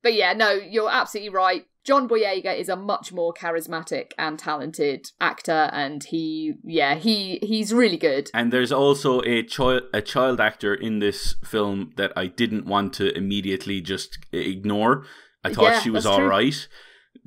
But yeah, no, you're absolutely right. John Boyega is a much more charismatic and talented actor, and he's really good. And there's also a child actor in this film that I didn't want to immediately just ignore. I thought she was all right.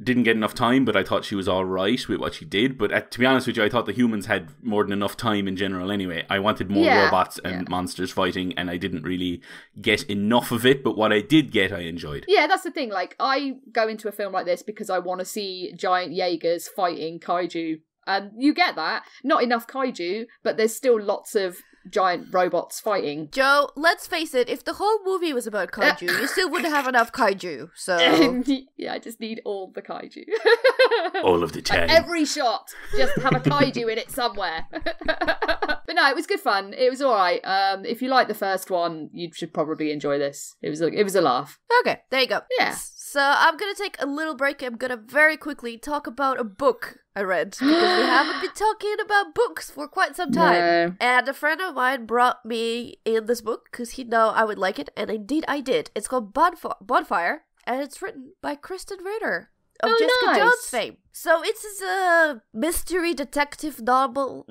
Didn't get enough time, but I thought she was all right with what she did. But to be honest with you, I thought the humans had more than enough time in general anyway. I wanted more robots and monsters fighting, and I didn't really get enough of it. But what I did get, I enjoyed. Yeah, that's the thing. Like, I go into a film like this because I want to see giant Jaegers fighting kaiju. And you get that. Not enough kaiju, but there's still lots of giant robots fighting. Joe, let's face it, if the whole movie was about kaiju, you still wouldn't have enough kaiju, so... Yeah, I just need all the kaiju. All of the time. Like, every shot, just have a kaiju in it somewhere. But no, it was good fun. It was alright. If you like the first one, you should probably enjoy this. It was a laugh. Okay, there you go. Yeah. So I'm gonna take a little break. I'm gonna very quickly talk about a book I read, because we haven't been talking about books for quite some time. No. And a friend of mine brought me in this book because he knew I would like it, and indeed I did. It's called Bonfire, and it's written by Krysten Ritter of Jessica Jones fame. So it's a mystery detective novel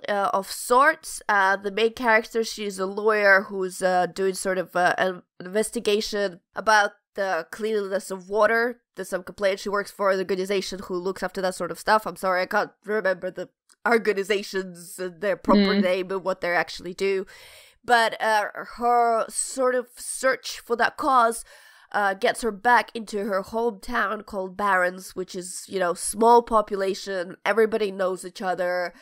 of sorts. The main character, she's a lawyer who's doing sort of an investigation about the cleanliness of water. There's some complaints. She works for an organization who looks after that sort of stuff. I'm sorry, I can't remember the organizations and their proper name and what they actually do. But her sort of search for that cause gets her back into her hometown called Barrens, which is, small population. Everybody knows each other.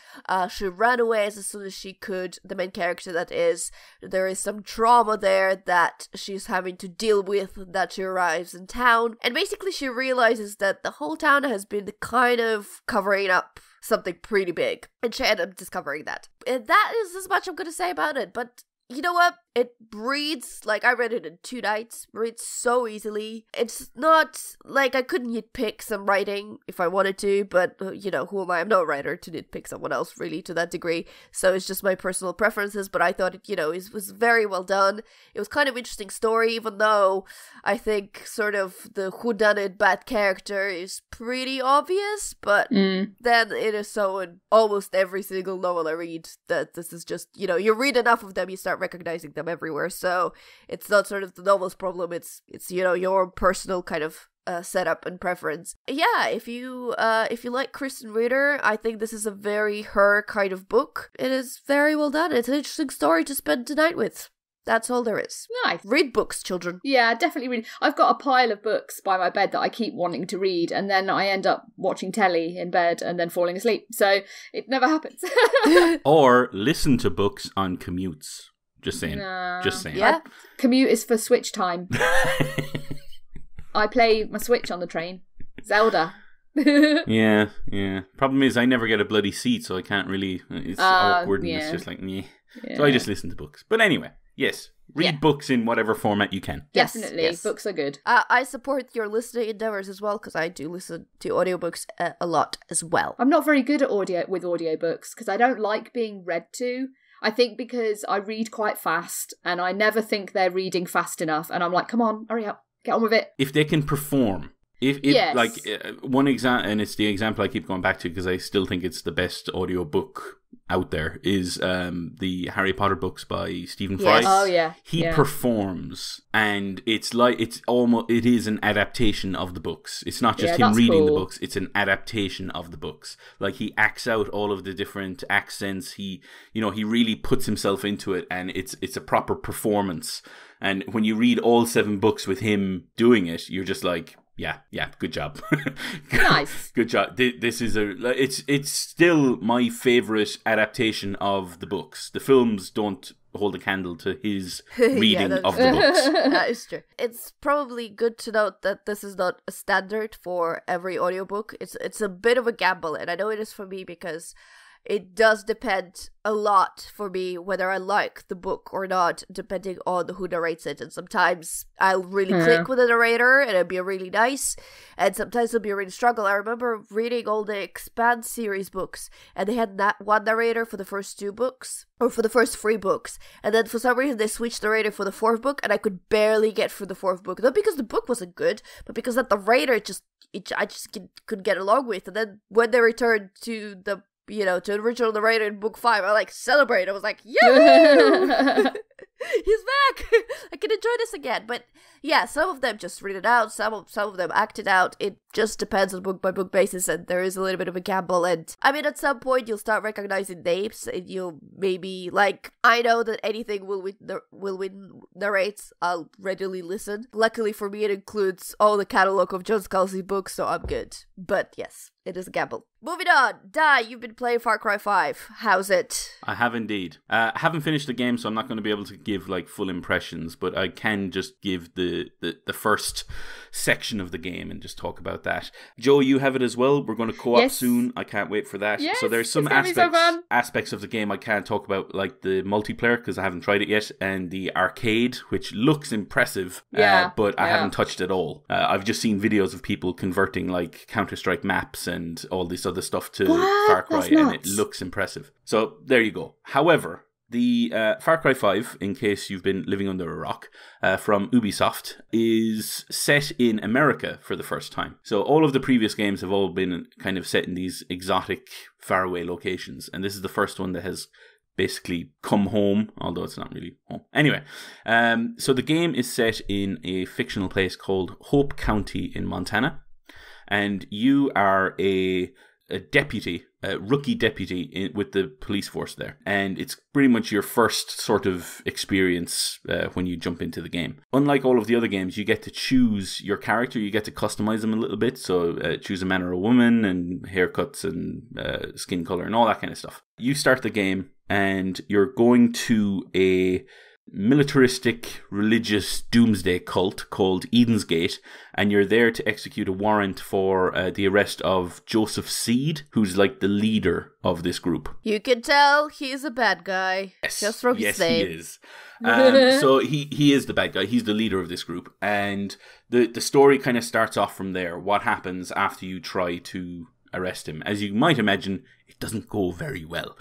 She ran away as soon as she could. The main character, that is. There is some trauma there that she's having to deal with that she arrives in town. And basically she realizes that the whole town has been kind of covering up something pretty big. And she ended up discovering that. And that is as much I'm going to say about it. But you know what? It reads, like, I read it in 2 nights, reads so easily. It's not, like, I couldn't nitpick some writing if I wanted to, but, who am I? I'm no writer to nitpick someone else, really, to that degree. So it's just my personal preferences, but I thought it, was very well done. It was kind of interesting story, even though I think sort of the whodunit bad character is pretty obvious, but then it is so in almost every single novel I read that this is just, you read enough of them, you start recognizing them everywhere. So it's not sort of the novel's problem, it's your personal kind of setup and preference. Yeah, if you like Krysten Ritter, I think this is a very her kind of book. It is very well done. It's an interesting story to spend tonight with. That's all there is. Nice. Read books, children. Yeah, definitely read. I've got a pile of books by my bed that I keep wanting to read, and then I end up watching telly in bed and then falling asleep. So it never happens. Or listen to books on commutes. Just saying. Just saying. Yeah. Commute is for Switch time. I play my Switch on the train. Zelda. Yeah. Problem is I never get a bloody seat, so I can't really... It's awkward and it's just like, meh. Yeah. So I just listen to books. But anyway, yes. Read books in whatever format you can. Definitely. Yes. Books are good. I support your listening endeavors as well, because I do listen to audiobooks a lot as well. I'm not very good at audiobooks because I don't like being read to. I think because I read quite fast and I never think they're reading fast enough. And I'm like, come on, hurry up, get on with it. If they can perform. Yes. Like one example, and it's the example I keep going back to because I still think it's the best audiobook out there, is the Harry Potter books by Stephen Fry. Yes. Oh yeah. He performs, and it is an adaptation of the books. It's not just him reading the books, it's an adaptation of the books. Like he acts out all of the different accents. He really puts himself into it, and it's a proper performance. And when you read all 7 books with him doing it, you're just like, yeah, good job. Nice. Good job. This is it's still my favourite adaptation of the books. The films don't hold a candle to his reading of the books. That is true. It's probably good to note that this is not a standard for every audiobook. It's a bit of a gamble, and I know it is for me because it does depend a lot for me whether I like the book or not, depending on who narrates it. And sometimes I'll really click with the narrator and it'll be really nice, and sometimes it'll be a really struggle. I remember reading all the Expand series books, and they had that one narrator for the first 2 books, or for the first 3 books, and then for some reason they switched narrator for the 4th book, and I could barely get through the 4th book. Not because the book wasn't good, but because that narrator I just couldn't get along with. And then when they returned to the to the original narrator in book 5, I celebrate. I was like, yeah, he's back. I can enjoy this again. But yeah, some of them just read it out. Some of them act it out. It just depends on book by book basis, and there is a little bit of a gamble. And I mean, at some point you'll start recognizing names, and you'll maybe I know that anything Will Win narrates, I'll readily listen. Luckily for me, it includes all the catalog of John Scalzi books, so I'm good. But yes, it is a gamble. Moving on, Di, you've been playing Far Cry 5. How's it? I have indeed. I haven't finished the game, so I'm not going to be able to give full impressions, but I can just give the first section of the game and just talk about that. Joe, you have it as well. We're going to co-op soon. I can't wait for that. Yes, so there's some aspects of the game I can't talk about, like the multiplayer, because I haven't tried it yet, and the arcade, which looks impressive, but I haven't touched it all. I've just seen videos of people converting Counter-Strike maps and all this other stuff to Far Cry, and it looks impressive. So there you go. However, the Far Cry 5, in case you've been living under a rock, from Ubisoft, is set in America for the first time. So all of the previous games have all been kind of set in these exotic, faraway locations, and this is the first one that has basically come home, although it's not really home. Anyway, so the game is set in a fictional place called Hope County in Montana, and you are a rookie deputy with the police force there. And it's pretty much your first sort of experience when you jump into the game. Unlike all of the other games, you get to choose your character, you get to customize them a little bit. So choose a man or a woman, and haircuts and skin color and all that kind of stuff. You start the game and you're going to a militaristic religious doomsday cult called Eden's Gate, and you're there to execute a warrant for the arrest of Joseph Seed, who's the leader of this group. You can tell he's a bad guy. Yes, just from his name. He is. So he is the bad guy. He's the leader of this group, and the story kind of starts off from there. What happens after you try to arrest him? As you might imagine, it doesn't go very well.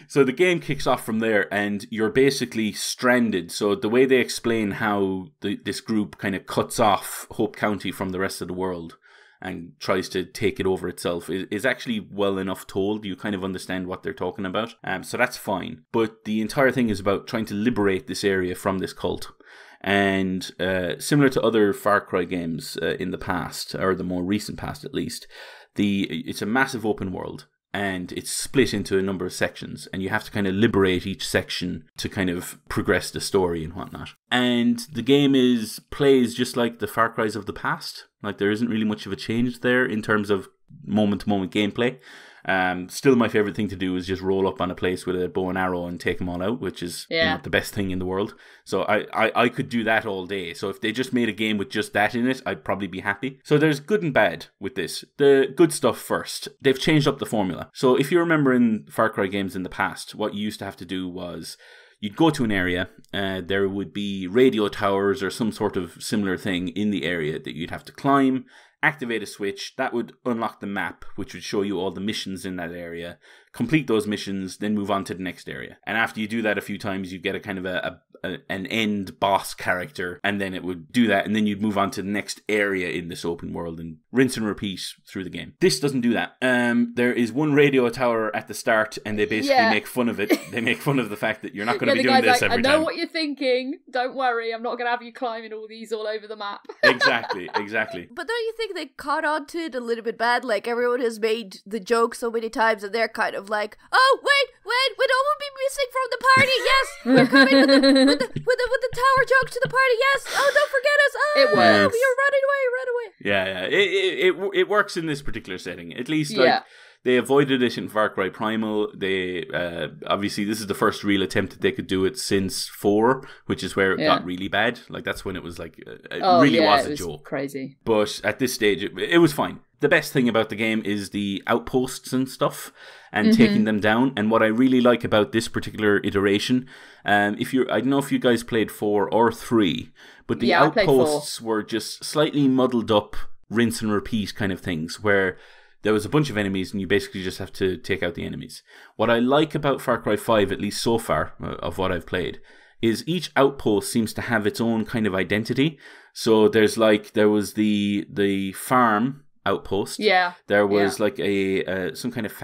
So the game kicks off from there, and you're basically stranded. So the way they explain how this group kind of cuts off Hope County from the rest of the world and tries to take it over itself is actually well enough told. You kind of understand what they're talking about. So that's fine. But the entire thing is about trying to liberate this area from this cult. And similar to other Far Cry games in the past, or the more recent past at least, it's a massive open world. And it's split into a number of sections, and you have to kind of liberate each section to kind of progress the story and whatnot. And the game plays just like the Far Cries of the past. Like, there isn't really much of a change there in terms of moment-to-moment gameplay. Still, my favorite thing to do is just roll up on a place with a bow and arrow and take them all out, which is the best thing in the world. So I could do that all day. So if they just made a game with just that in it, I'd probably be happy. So there's good and bad with this. The good stuff first. They've changed up the formula. So if you remember in Far Cry games in the past, what you used to have to do was you'd go to an area, there would be radio towers or some sort of similar thing in the area that you'd have to climb, activate a switch, that would unlock the map, which would show you all the missions in that area, complete those missions, then move on to the next area. And after you do that a few times, you get a kind of an end boss character, and then it would do that, and then you'd move on to the next area in this open world and rinse and repeat through the game. This doesn't do that. There is one radio tower at the start, and they basically make fun of it. They make fun of the fact that you're not going to be doing this every time. I know what you're thinking. Don't worry, I'm not going to have you climbing all these all over the map. Exactly. But don't you think they caught on to it a little bit bad? Like, everyone has made the joke so many times, and they're kind of like, oh, wait, we don't want to be missing from the party. Yes, we're coming with the tower joke to the party. Yes. Oh, don't forget us. Oh, it works. You're running Yeah. away. It works in this particular setting. At least, like, they avoided it in Far Cry Primal. They obviously, this is the first real attempt that they could do it since 4, which is where it got really bad. Like, that's when it was like it really was a joke. Crazy. But at this stage, it was fine. The best thing about the game is the outposts and stuff, and taking them down. And what I really like about this particular iteration, I don't know if you guys played 4 or 3, but the outposts were just slightly muddled up, rinse and repeat kind of things, where there was a bunch of enemies and you basically just have to take out the enemies. What I like about Far Cry 5, at least so far, of what I've played, is each outpost seems to have its own kind of identity. So there was the farm outpost. Yeah. There was like some kind of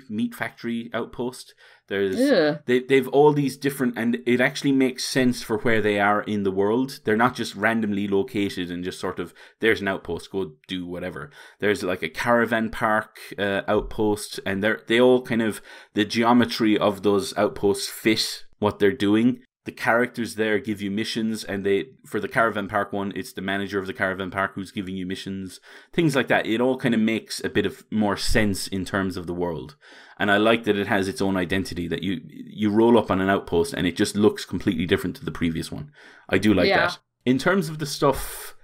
meat factory outpost. They've all these different, and it actually makes sense for where they are in the world. They're not just randomly located and just sort of, there's an outpost, go do whatever. There's like a caravan park outpost, and they all kind of, the geometry of those outposts fit what they're doing. The characters there give you missions, and for the caravan park one, it's the manager of the caravan park who's giving you missions. Things like that. It all kind of makes a bit of more sense in terms of the world. And I like that it has its own identity, that you roll up on an outpost and it just looks completely different to the previous one. I do like that. In terms of the stuff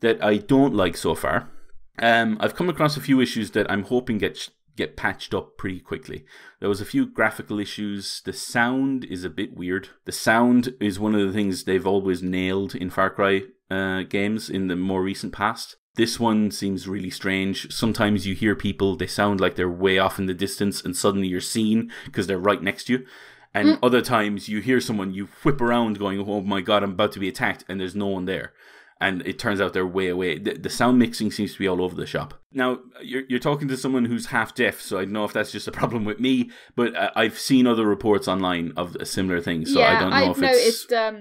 that I don't like so far, I've come across a few issues that I'm hoping get patched up pretty quickly. There was a few graphical issues. The sound is a bit weird. The sound is one of the things they've always nailed in Far Cry games in the more recent past. This one seems really strange. Sometimes you hear people, they sound like they're way off in the distance, and suddenly you're seen because they're right next to you. And other times you hear someone, you whip around going, oh my god, I'm about to be attacked, and there's no one there. And it turns out they're way away. The sound mixing seems to be all over the shop. Now, you're talking to someone who's half deaf, so I don't know if that's just a problem with me, but I've seen other reports online of a similar thing, so I don't know if it's... I've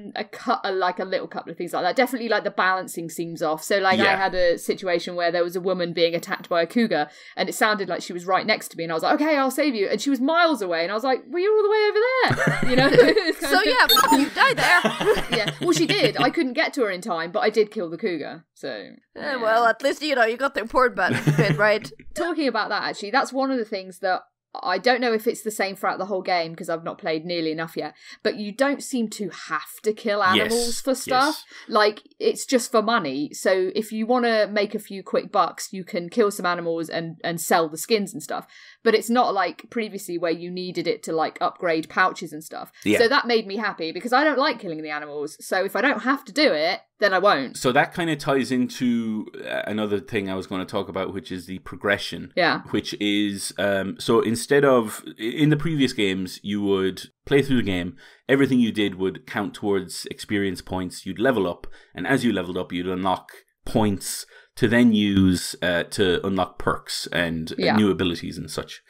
noticed a little couple of things like that. Definitely, like, the balancing seems off. So, like, I had a situation where there was a woman being attacked by a cougar, and it sounded like she was right next to me, and I was like, okay, I'll save you. And she was miles away, and I was like, well, you're all the way over there. You know? So, you died there. Yeah, well, she did. I couldn't get to her in time, but I did kill the cougar, so... Well, at least, you got the important bit, right? Talking about that, actually, that's one of the things that I don't know if it's the same throughout the whole game, because I've not played nearly enough yet, but you don't seem to have to kill animals for stuff. Like, it's just for money, so if you want to make a few quick bucks, you can kill some animals and sell the skins and stuff. But it's not like previously where you needed it to, like, upgrade pouches and stuff. Yeah. So that made me happy, because I don't like killing the animals, so if I don't have to do it, then I won't. So that kind of ties into another thing I was going to talk about, which is the progression. Yeah. Which is, so instead of, in the previous games, you would play through the game, everything you did would count towards experience points, you'd level up, and as you leveled up, you'd unlock points to then use to unlock perks and new abilities and such.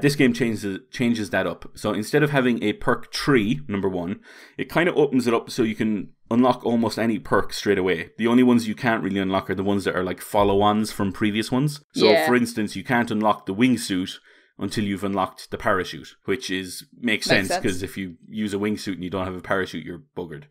This game changes that up. So instead of having a perk tree, number one, it kind of opens it up so you can unlock almost any perk straight away. The only ones you can't really unlock are the ones that are like follow-ons from previous ones. So, for instance, you can't unlock the wingsuit until you've unlocked the parachute, which makes sense because if you use a wingsuit and you don't have a parachute, you're buggered.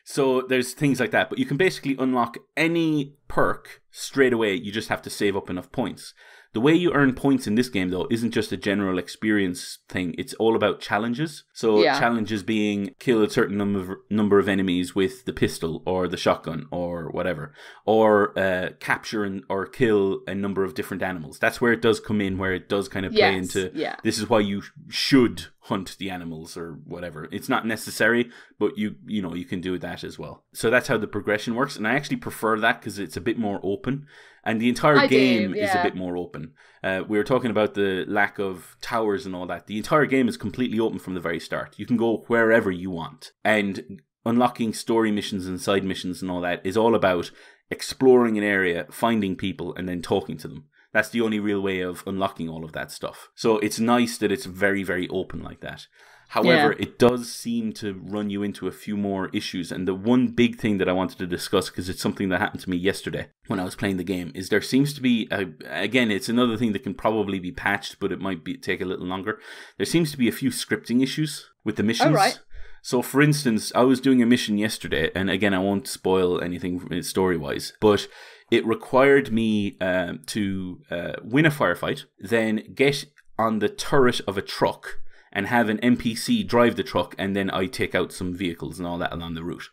So there's things like that. But you can basically unlock any perk straight away. You just have to save up enough points. The way you earn points in this game, though, isn't just a general experience thing. It's all about challenges. So challenges being kill a certain number of enemies with the pistol or the shotgun or whatever. Or capture or kill a number of different animals. That's where it does come in, where it does kind of play into this is why you should hunt the animals or whatever. It's not necessary, but you can do that as well. So that's how the progression works. And I actually prefer that because it's a bit more open. And the entire game is a bit more open. We were talking about the lack of towers and all that. The entire game is completely open from the very start. You can go wherever you want. And unlocking story missions and side missions and all that is all about exploring an area, finding people, and then talking to them. That's the only real way of unlocking all of that stuff. So it's nice that it's very, very open like that. However, it does seem to run you into a few more issues. And the one big thing that I wanted to discuss, because it's something that happened to me yesterday when I was playing the game, is there seems to be, again, it's another thing that can probably be patched, but it might take a little longer. There seems to be a few scripting issues with the missions. Oh, right. So, for instance, I was doing a mission yesterday, and again, I won't spoil anything story-wise, but it required me to win a firefight, then get on the turret of a truck, and have an NPC drive the truck, and then I take out some vehicles and all that along the route.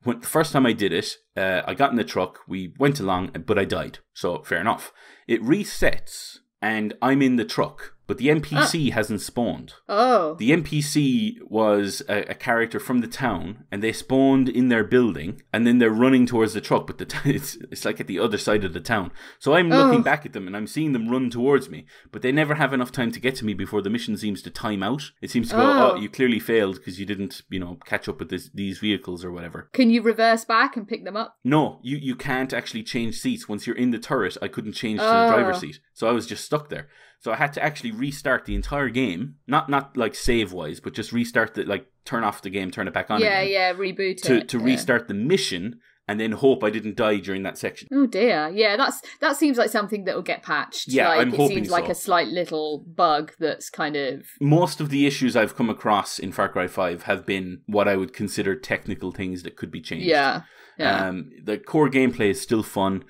The first time I did it, I got in the truck, we went along, but I died. So, fair enough. It resets, and I'm in the truck, but the NPC hasn't spawned. Oh. The NPC was a character from the town, and they spawned in their building, and then they're running towards the truck, but it's like at the other side of the town. So I'm looking back at them, and I'm seeing them run towards me, but they never have enough time to get to me before the mission seems to time out. It seems to go, you clearly failed because you didn't, catch up with these vehicles or whatever. Can you reverse back and pick them up? No, you can't actually change seats. Once you're in the turret, I couldn't change to the driver's seat. So I was just stuck there. So I had to actually restart the entire game, not like save-wise, but just restart turn off the game, turn it back on again. Yeah, reboot it. To restart the mission, and then hope I didn't die during that section. Oh dear, yeah, that seems like something that will get patched. Yeah, I'm hoping so. It seems like a slight little bug that's kind of... Most of the issues I've come across in Far Cry 5 have been what I would consider technical things that could be changed. Yeah. The core gameplay is still fun.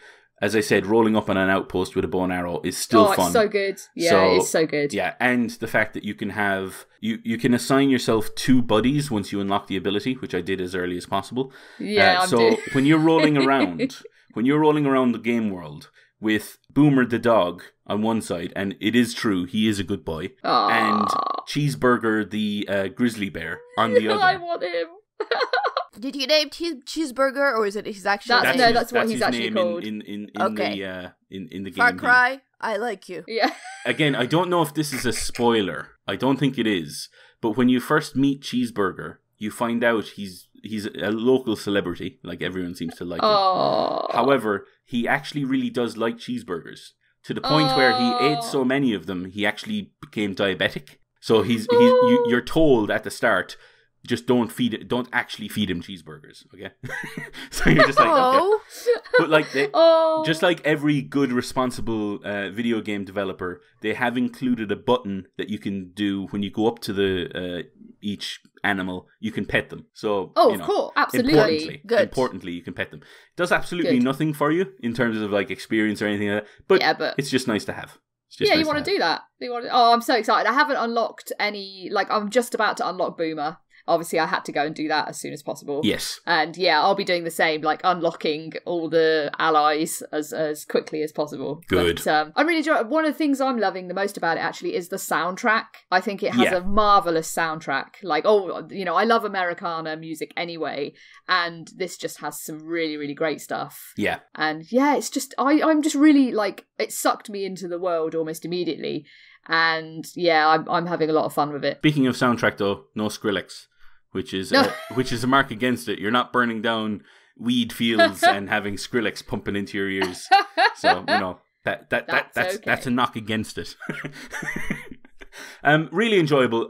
As I said, rolling up on an outpost with a bow and arrow is still fun. Oh, it's so good. Yeah, it's so good. Yeah, and the fact that you can have... You can assign yourself 2 buddies once you unlock the ability, which I did as early as possible. Yeah, so when you're rolling around... When you're rolling around the game world with Boomer the dog on one side, and it is true, he is a good boy, and Cheeseburger the grizzly bear on the other. I want him. Did you name Cheeseburger, or is it his actual name? No, that's what he's actually called. In the game. Far Cry, I like you. Yeah. Again, I don't know if this is a spoiler. I don't think it is. But when you first meet Cheeseburger, you find out he's a local celebrity. Like, everyone seems to like him. However, he actually really does like cheeseburgers, to the point where he ate so many of them, he actually became diabetic. So you're told at the start, just don't actually feed him cheeseburgers, okay? So you're just like, okay. But just like every good, responsible video game developer, they have included a button that you can do when you go up to the each animal, you can pet them. So, of course, absolutely. Importantly, you can pet them. It does absolutely nothing for you in terms of like experience or anything like that, but it's just nice to have. You want to do that. I'm so excited. I haven't unlocked any, I'm just about to unlock Boomer. Obviously, I had to go and do that as soon as possible. Yes. And I'll be doing the same, unlocking all the allies as quickly as possible. Good. But, I really enjoy it. One of the things I'm loving the most about it, actually, is the soundtrack. I think it has a marvellous soundtrack. I love Americana music anyway, and this just has some really, really great stuff. Yeah. And, it's just, I'm just really, it sucked me into the world almost immediately. And, I'm having a lot of fun with it. Speaking of soundtrack, though, no Skrillex. Which is a mark against it. You're not burning down weed fields and having Skrillex pumping into your ears. So that's a knock against it. Really enjoyable.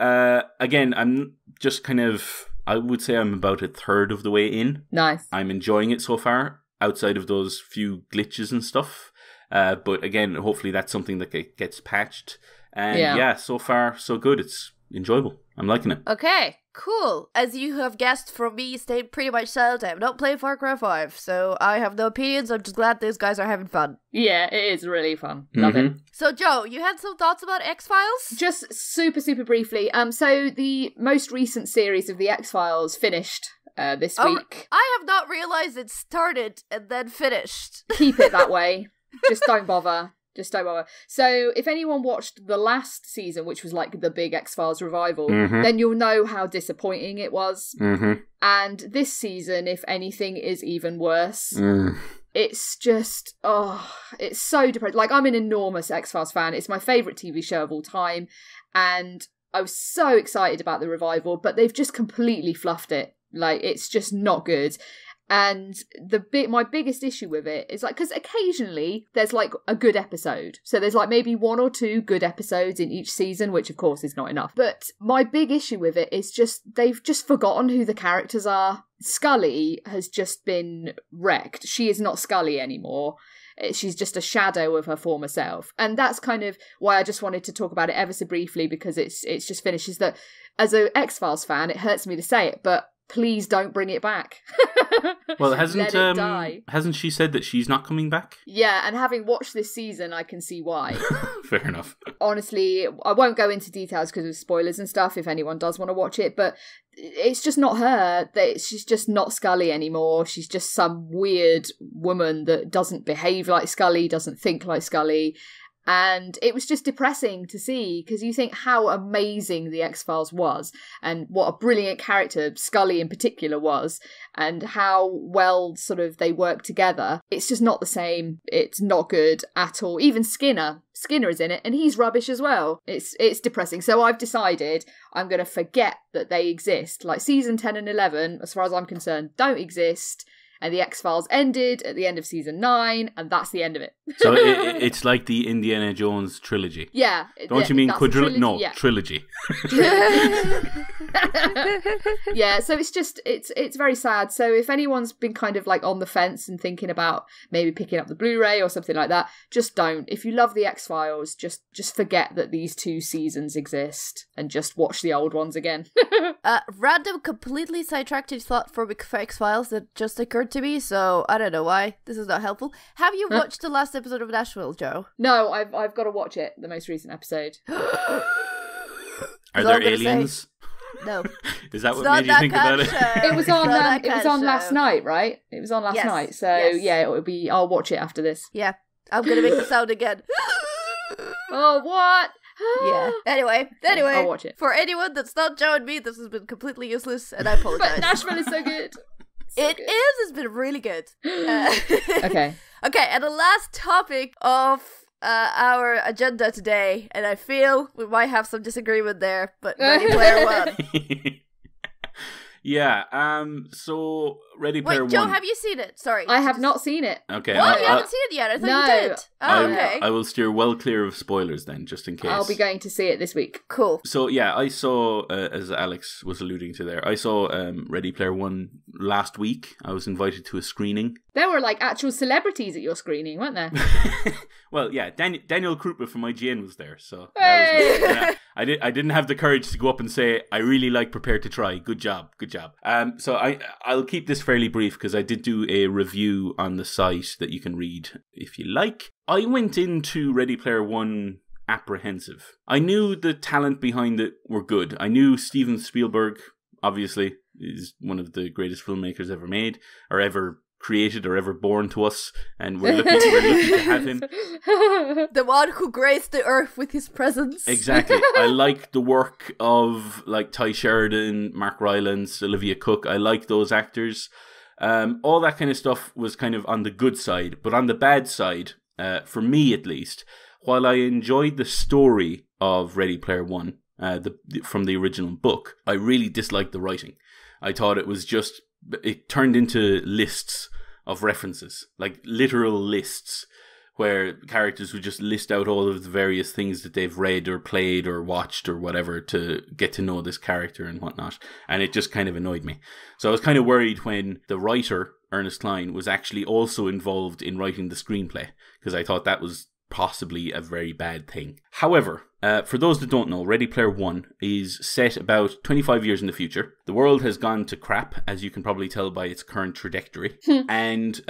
Again, I'm just I I would say I'm about a third of the way in. Nice. I'm enjoying it so far, outside of those few glitches and stuff. But again, hopefully that's something that gets patched. And yeah, so far, so good. It's enjoyable. I'm liking it. Okay, cool. As you have guessed from me, stayed pretty much silent. I have not played Far Cry 5, so I have no opinions. I'm just glad those guys are having fun. Yeah, it is really fun. Love it. So, Joe, you had some thoughts about X-Files? Just super briefly. So the most recent series of the X-Files finished this week. I have not realized it started and then finished. Keep it that way. Just don't bother. So if anyone watched the last season, which was like the big X-Files revival, then you'll know how disappointing it was. And this season, if anything, is even worse. It's just, it's so depressing. Like, I'm an enormous X-Files fan. It's my favourite TV show of all time. And I was so excited about the revival, but they've just completely fluffed it. Like, it's just not good. And my biggest issue with it is like, because occasionally there's like a good episode. So there's like maybe 1 or 2 good episodes in each season, which of course is not enough. But my big issue with it is just, they've just forgotten who the characters are. Scully has just been wrecked. She is not Scully anymore. She's just a shadow of her former self. And that's kind of why I just wanted to talk about it ever so briefly, because it's just finished. Is that as an X-Files fan, it hurts me to say it, but please don't bring it back. Well, hasn't she said that she's not coming back? Yeah, and having watched this season, I can see why. Fair enough. Honestly, I won't go into details because of spoilers and stuff if anyone does want to watch it, but it's just not her. She's just not Scully anymore. She's just some weird woman that doesn't behave like Scully, doesn't think like Scully. And it was just depressing to see, because you think how amazing the X-Files was and what a brilliant character Scully in particular was and how well sort of they work together. It's just not the same. It's not good at all. Even Skinner is in it and he's rubbish as well. It's depressing. So I've decided I'm going to forget that they exist. Like season 10 and 11, as far as I'm concerned, don't exist. And the X-Files ended at the end of season 9, and that's the end of it. So it's like the Indiana Jones trilogy. Yeah. Don't you mean quadrilogy? No, yeah. Trilogy. Yeah, so it's very sad. So if anyone's been kind of like on the fence and thinking about maybe picking up the Blu-ray or something like that, just don't. If you love the X-Files, just forget that these 2 seasons exist and just watch the old ones again. Random, completely sidetracked thought for X-Files that just occurred to me, so I don't know why. This is not helpful. Have you watched the last episode of Nashville, Joe? No, I've got to watch it, the most recent episode. Are there aliens? No. Is that what made you think about it? It was on last night, right? It was on last night. So yeah, I'll watch it after this. Yeah. I'm gonna make the sound again. Oh, what? Yeah. Anyway, I'll watch it. For anyone that's not Joe and me, this has been completely useless, and I apologize. But Nashville is so good. It's been really good. Okay. Okay, and the last topic of our agenda today, and I feel we might have some disagreement there, but Ready Player One. Yeah, so Ready Player One. Wait, Joe, have you seen it? Sorry. I have not seen it. Okay. What? You haven't seen it yet? I thought you did. Oh, okay. I will steer well clear of spoilers then, just in case. I'll be going to see it this week. Cool. So yeah, I saw, as Alex was alluding to there, I saw Ready Player One last week. I was invited to a screening. There were like actual celebrities at your screening, weren't there? Well, yeah, Daniel Krupa from IGN was there, so hey! that was nice. I didn't have the courage to go up and say I really like Prepared to Try. Good job. So I'll keep this fairly brief because I did do a review on the site that you can read if you like. I went into Ready Player One apprehensive. I knew the talent behind it were good. I knew Steven Spielberg, obviously, is one of the greatest filmmakers ever made or ever created or ever born to us, and we're lucky to have him. The one who graced the earth with his presence. Exactly. I like the work of like Ty Sheridan, Mark Rylance, Olivia Cook. I like those actors. All that kind of stuff was kind of on the good side, but on the bad side, for me at least, while I enjoyed the story of Ready Player One, from the original book, I really disliked the writing. I thought it turned into lists of references, like literal lists, where characters would just list out all of the various things that they've read or played or watched or whatever to get to know this character and whatnot. And it just kind of annoyed me. So I was kind of worried when the writer, Ernest Cline, was actually also involved in writing the screenplay, because I thought that was possibly a very bad thing. However, for those that don't know, Ready Player One is set about 25 years in the future. The world has gone to crap, as you can probably tell by its current trajectory. And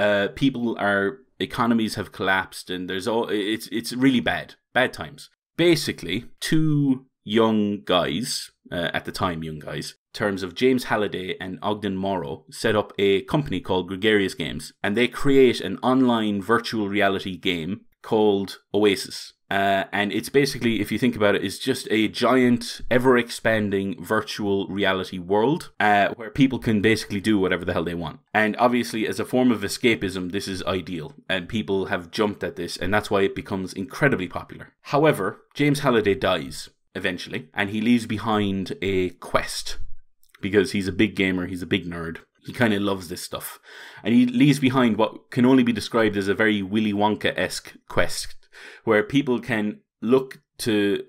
economies have collapsed, and it's really bad times. Basically, two young guys, at the time young guys, in terms of James Halliday and Ogden Morrow, set up a company called Gregarious Games, and they create an online virtual reality game called Oasis. And it's basically, if you think about it, it's just a giant, ever-expanding virtual reality world where people can basically do whatever the hell they want. And obviously, as a form of escapism, this is ideal. And people have jumped at this, and that's why it becomes incredibly popular. However, James Halliday dies eventually, and he leaves behind a quest. Because he's a big gamer, he's a big nerd. He kind of loves this stuff. And he leaves behind what can only be described as a very Willy Wonka-esque quest, where people can look to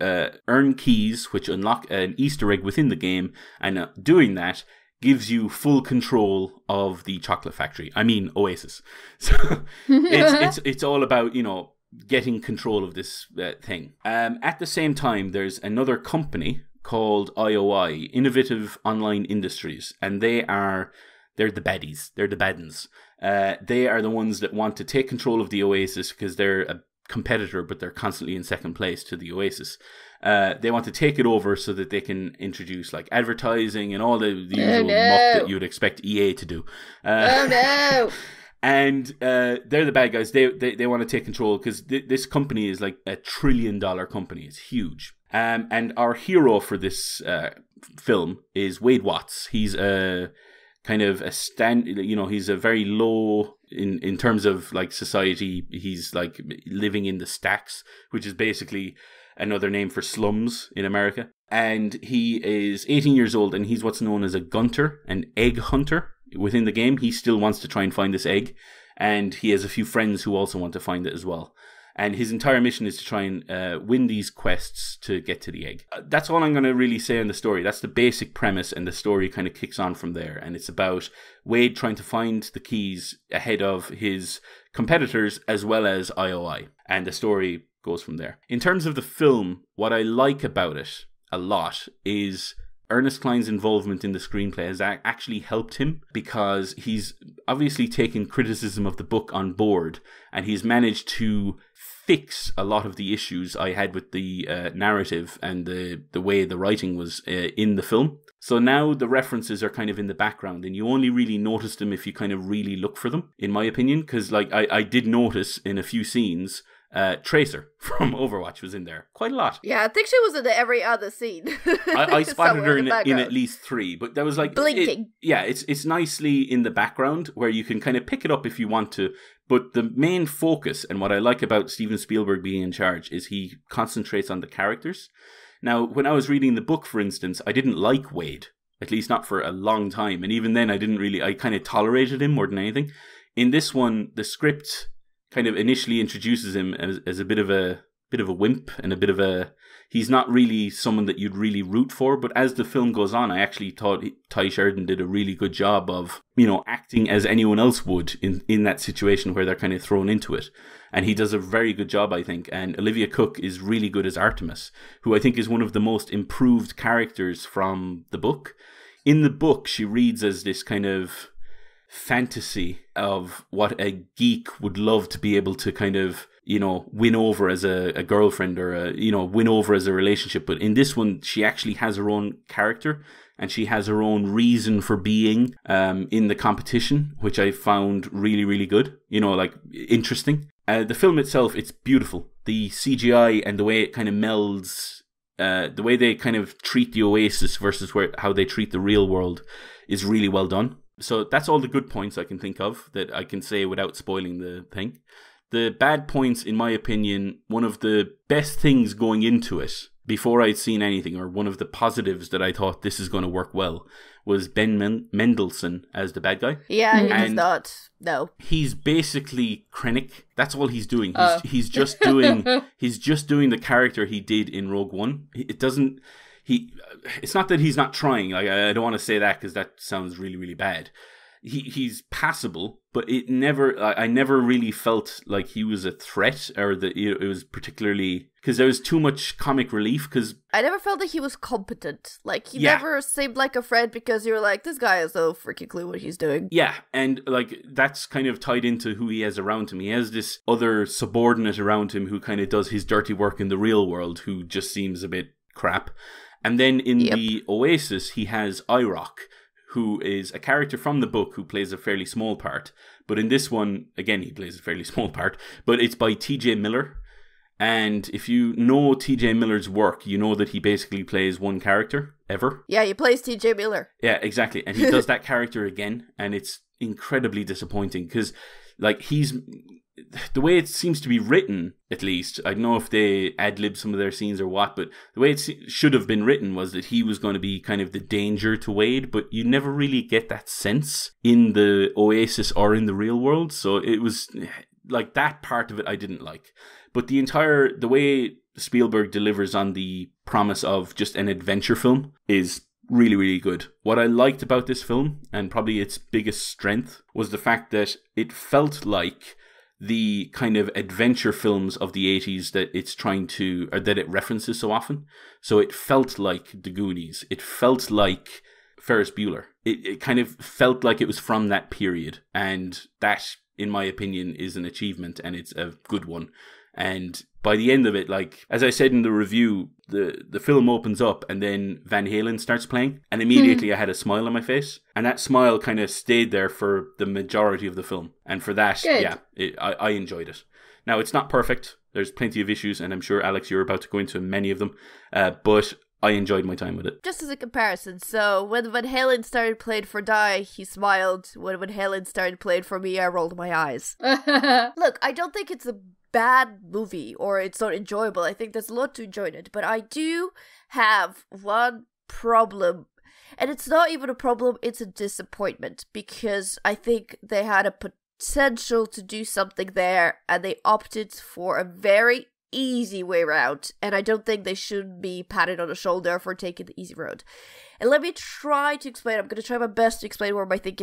earn keys, which unlock an Easter egg within the game, and doing that gives you full control of the chocolate factory. I mean, Oasis. So it's all about, getting control of this thing. At the same time, there's another company called IOI, Innovative Online Industries, and they're the baddies. They're the baddens. They are the ones that want to take control of the Oasis because they're a competitor, but they're constantly in second place to the Oasis. They want to take it over so that they can introduce like advertising and all the usual muck that you would expect EA to do. And they're the bad guys. They want to take control because this company is like $1 trillion company. It's huge. And our hero for this film is Wade Watts. He's a kind of he's a very low in terms of like society. He's like living in the stacks, which is basically another name for slums in America. And he is 18 years old, and he's what's known as a gunter, an egg hunter within the game. He still wants to try and find this egg, and he has a few friends who also want to find it as well. And his entire mission is to try and win these quests to get to the egg. That's all I'm going to really say on the story. That's the basic premise, and the story kind of kicks on from there. And it's about Wade trying to find the keys ahead of his competitors as well as IOI. And the story goes from there. In terms of the film, what I like about it a lot is Ernest Cline's involvement in the screenplay has actually helped him, because he's obviously taken criticism of the book on board, and he's managed to fix a lot of the issues I had with the narrative and the way the writing was in the film. So now the references are kind of in the background, and you only really notice them if you kind of really look for them, in my opinion, because like I did notice in a few scenes Tracer from Overwatch was in there quite a lot. Yeah, I think she was in every other scene. I spotted her in at least 3, but there was like blinking. It's nicely in the background where you can kind of pick it up if you want to. But the main focus, and what I like about Steven Spielberg being in charge, is he concentrates on the characters. Now, when I was reading the book, for instance, I didn't like Wade, at least not for a long time, and even then I kind of tolerated him more than anything. In this one, the script kind of initially introduces him as a bit of a wimp and he's not really someone that you'd really root for. But as the film goes on, I actually thought Ty Sheridan did a really good job of, acting as anyone else would in that situation where they're kind of thrown into it. And he does a very good job, I think. And Olivia Cooke is really good as Artemis, who I think is one of the most improved characters from the book. In the book, she reads as this kind of fantasy of what a geek would love to be able to kind of, win over as a girlfriend or, win over as a relationship. But in this one, she actually has her own character and she has her own reason for being in the competition, which I found really, really good, interesting. The film itself, it's beautiful. The CGI and the way it kind of melds, the way they kind of treat the Oasis versus how they treat the real world is really well done. So that's all the good points I can think of that I can say without spoiling the thing. The bad points, in my opinion, one of the best things going into it before I'd seen anything, or one of the positives that I thought this is going to work well, was Ben Mendelsohn as the bad guy. Yeah, he does not. No. He's basically Krennic. That's all he's doing. He's just doing the character he did in Rogue One. It's not that he's not trying. Like, I don't want to say that because that sounds really, really bad. He's passable, but I never really felt like he was a threat, or that it was particularly, because there was too much comic relief. Because I never felt that he was competent. Like, he never seemed like a friend, because you were like, this guy has no freaking clue what he's doing. Yeah, and like that's kind of tied into who he has around him. He has this other subordinate around him who kind of does his dirty work in the real world, who just seems a bit crap. And then in the Oasis, he has IROC, who is a character from the book who plays a fairly small part. But in this one, again, he plays a fairly small part, but it's by TJ Miller. And if you know TJ Miller's work, you know that he basically plays one character ever. Yeah, he plays TJ Miller. Yeah, exactly. And he does that character again, and it's incredibly disappointing because, like, the way it seems to be written, at least, I don't know if they ad-lib some of their scenes or what, but the way it should have been written was that he was going to be kind of the danger to Wade, but you never really get that sense in the Oasis or in the real world. So it was like that part of it I didn't like. But the way Spielberg delivers on the promise of just an adventure film is really, really good. What I liked about this film, and probably its biggest strength, was the fact that it felt like the kind of adventure films of the 80s that it's trying to, or that it references so often. So it felt like The Goonies. It felt like Ferris Bueller. It kind of felt like it was from that period. And that, in my opinion, is an achievement, and it's a good one. And by the end of it, like, as I said in the review, the film opens up and then Van Halen starts playing, and immediately I had a smile on my face, and that smile kind of stayed there for the majority of the film. And for that, I enjoyed it. Now, it's not perfect. There's plenty of issues, and I'm sure, Alex, you're about to go into many of them, but I enjoyed my time with it. Just as a comparison, so when Van Halen started playing for Die, he smiled. When Van Halen started playing for me, I rolled my eyes. Look, I don't think it's a bad movie or it's not enjoyable. I think there's a lot to enjoy in it, but I do have one problem, and it's not even a problem, it's a disappointment, because I think they had a potential to do something there and they opted for a very easy way out, and I don't think they should be patted on the shoulder for taking the easy road. And let me try to explain. I'm going to try my best to explain where I think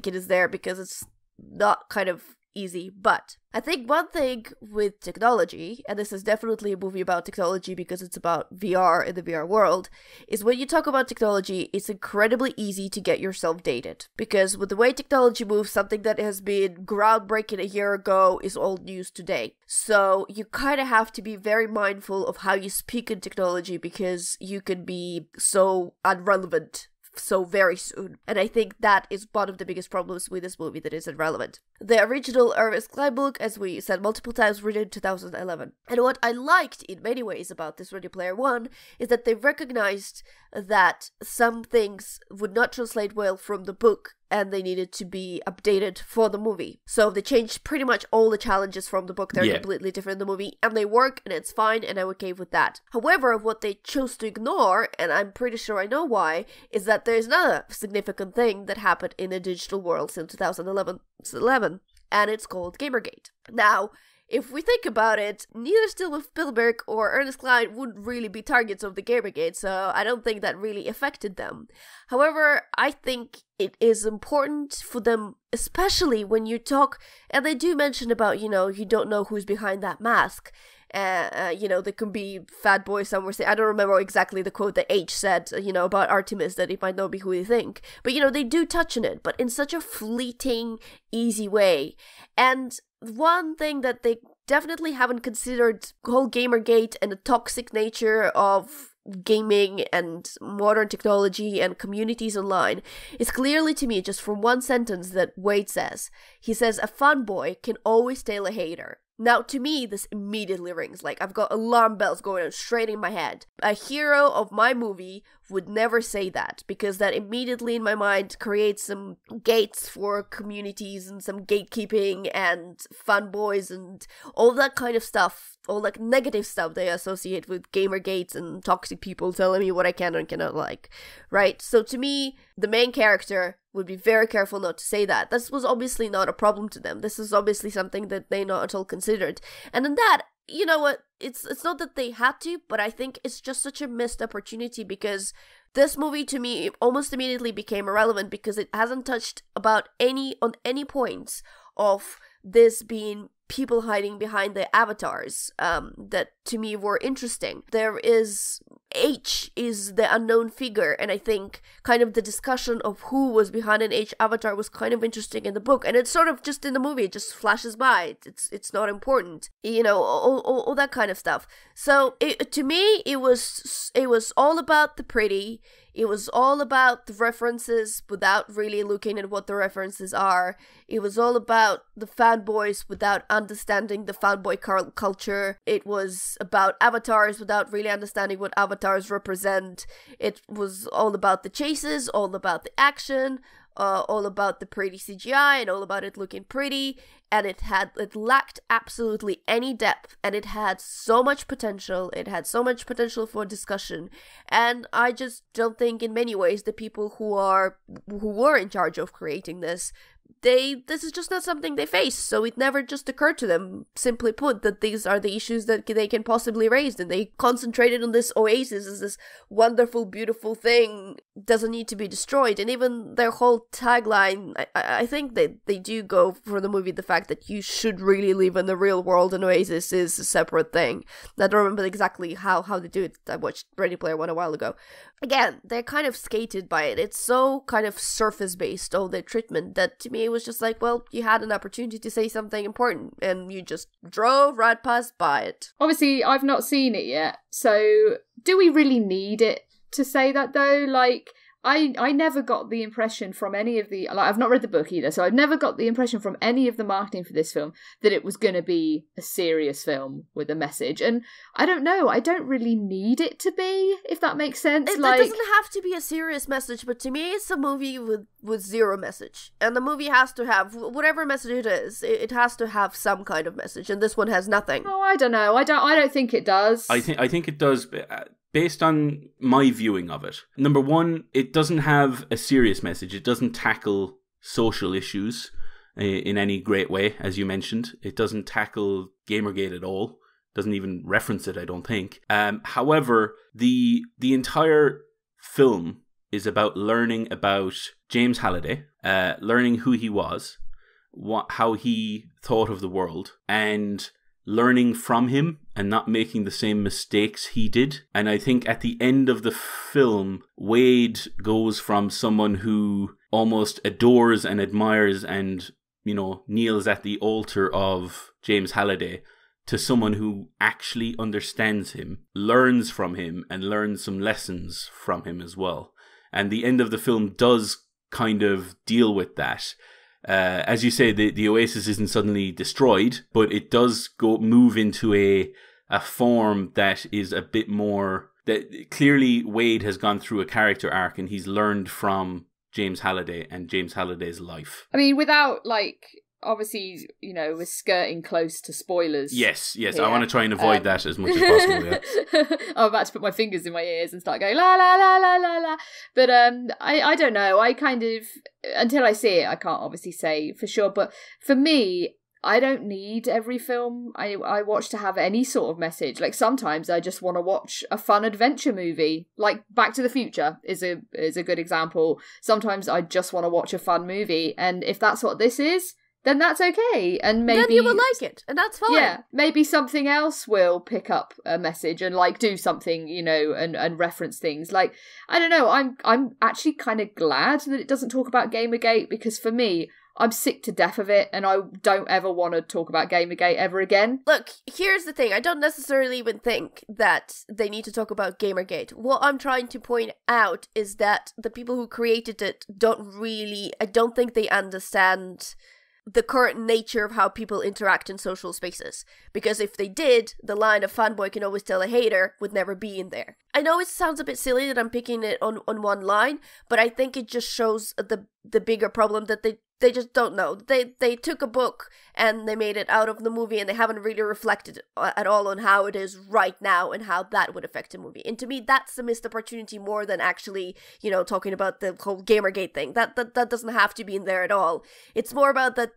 it is there, because it's not kind of easy. But I think one thing with technology, and this is definitely a movie about technology because it's about VR in the VR world, is when you talk about technology, it's incredibly easy to get yourself dated. Because with the way technology moves, something that has been groundbreaking a year ago is old news today. So you kind of have to be very mindful of how you speak in technology, because you can be so irrelevant so very soon. And I think that is one of the biggest problems with this movie, that is irrelevant. The original Ernest Cline book, as we said multiple times, written in 2011. And what I liked in many ways about this Ready Player One is that they recognized that some things would not translate well from the book, and they needed to be updated for the movie. So they changed pretty much all the challenges from the book. They're completely different in the movie, and they work, and it's fine, and I'm okay with that. However, what they chose to ignore, and I'm pretty sure I know why, is that there's another significant thing that happened in the digital world since 2011, and it's called Gamergate. Now, if we think about it, neither Steven Spielberg or Ernest Cline wouldn't really be targets of the Gamergate, so I don't think that really affected them. However, I think it is important for them, especially when you talk, and they do mention about, you don't know who's behind that mask. There can be fat boy somewhere saying, I don't remember exactly the quote that H said, about Artemis, that it might not be who you think. But, they do touch on it, but in such a fleeting, easy way. And one thing that they definitely haven't considered, the whole Gamergate and the toxic nature of gaming and modern technology and communities online, is clearly to me just from one sentence that Wade says. He says, a fanboy can always tail a hater. Now, to me, this immediately rings. Like, I've got alarm bells going on straight in my head. A hero of my movie would never say that, because that immediately in my mind creates some gates for communities and some gatekeeping and fanboys and all that kind of stuff, all like negative stuff they associate with Gamergates and toxic people telling me what I can and cannot like, right? So to me, the main character would be very careful not to say that. This was obviously not a problem to them. This is obviously something that they not at all considered. And in that, you know what, it's not that they had to, but I think it's just such a missed opportunity, because this movie to me almost immediately became irrelevant because it hasn't touched on any points of this being people hiding behind the avatars that to me were interesting. There is H is the unknown figure, and I think kind of the discussion of who was behind an H avatar was kind of interesting in the book, and it's sort of just in the movie, it just flashes by. It's not important, you know, all that kind of stuff. So to me, it was all about the pretty. It was all about the references without really looking at what the references are. It was all about the fanboys without understanding the fanboy culture. It was about avatars without really understanding what avatars represent. It was all about the chases, all about the action, all about the pretty CGI and all about it looking pretty, and it lacked absolutely any depth, and it had so much potential. It had so much potential for discussion, and I just don't think in many ways the people who were in charge of creating this is just not something they face, so it never just occurred to them, simply put, that these are the issues that they can possibly raise, and they concentrated on this oasis as this wonderful, beautiful thing, doesn't need to be destroyed. And even their whole tagline, I think that they do go for the movie the fact that you should really live in the real world, and oasis is a separate thing. I don't remember exactly how they do it. I watched Ready Player One a while ago. Again, they're kind of skated by it. It's so kind of surface-based, all their treatment, that to me it was just like, well, you had an opportunity to say something important, and you just drove right past by it. Obviously, I've not seen it yet, so do we really need it to say that, though? Like, I never got the impression from any of the... I've not read the book either, so I've never got the impression from any of the marketing for this film that it was going to be a serious film with a message. And I don't know, I don't really need it to be, if that makes sense. It doesn't have to be a serious message, but to me it's a movie with zero message. And the movie has to have, whatever message it is, it has to have some kind of message, and this one has nothing. Oh, I don't know. I don't think it does. I think it does... Based on my viewing of it, number one, it doesn't have a serious message. It doesn't tackle social issues in any great way, as you mentioned. It doesn't tackle Gamergate at all. Doesn't even reference it, I don't think. However, the entire film is about learning about James Halliday, learning who he was, how he thought of the world, and learning from him and not making the same mistakes he did. And I think at the end of the film, Wade goes from someone who almost adores and admires and, you know, kneels at the altar of James Halliday to someone who actually understands him, learns from him, and learns some lessons from him as well. And the end of the film does kind of deal with that. As you say, the Oasis isn't suddenly destroyed, but it does move into a form that is a bit more... That clearly Wade has gone through a character arc, and he's learned from James Halliday and James Halliday's life. I mean, without, like... Obviously, you know, we're skirting close to spoilers. Yes, here. I want to try and avoid that as much as possible, yeah. I'm about to put my fingers in my ears and start going, la, la, la, la, la, la. But I don't know. I kind of, until I see it, I can't obviously say for sure. But for me, I don't need every film I watch to have any sort of message. Like, sometimes I just want to watch a fun adventure movie. Like, Back to the Future is a good example. Sometimes I just want to watch a fun movie. And if that's what this is, then that's okay, and maybe... Then you will like it, and that's fine. Yeah, maybe something else will pick up a message and, like, do something, you know, and reference things. Like, I don't know, I'm actually kind of glad that it doesn't talk about Gamergate, because for me, I'm sick to death of it, and I don't ever want to talk about Gamergate ever again. Look, here's the thing. I don't necessarily even think that they need to talk about Gamergate. What I'm trying to point out is that the people who created it I don't think they understand the current nature of how people interact in social spaces. Because if they did, the line of fanboy can always tell a hater would never be in there. I know it sounds a bit silly that I'm picking it on one line, but I think it just shows the bigger problem that they just don't know. They took a book and they made it out of the movie, and they haven't really reflected at all on how it is right now and how that would affect a movie. And to me, that's a missed opportunity more than actually, talking about the whole Gamergate thing. That doesn't have to be in there at all. It's more about that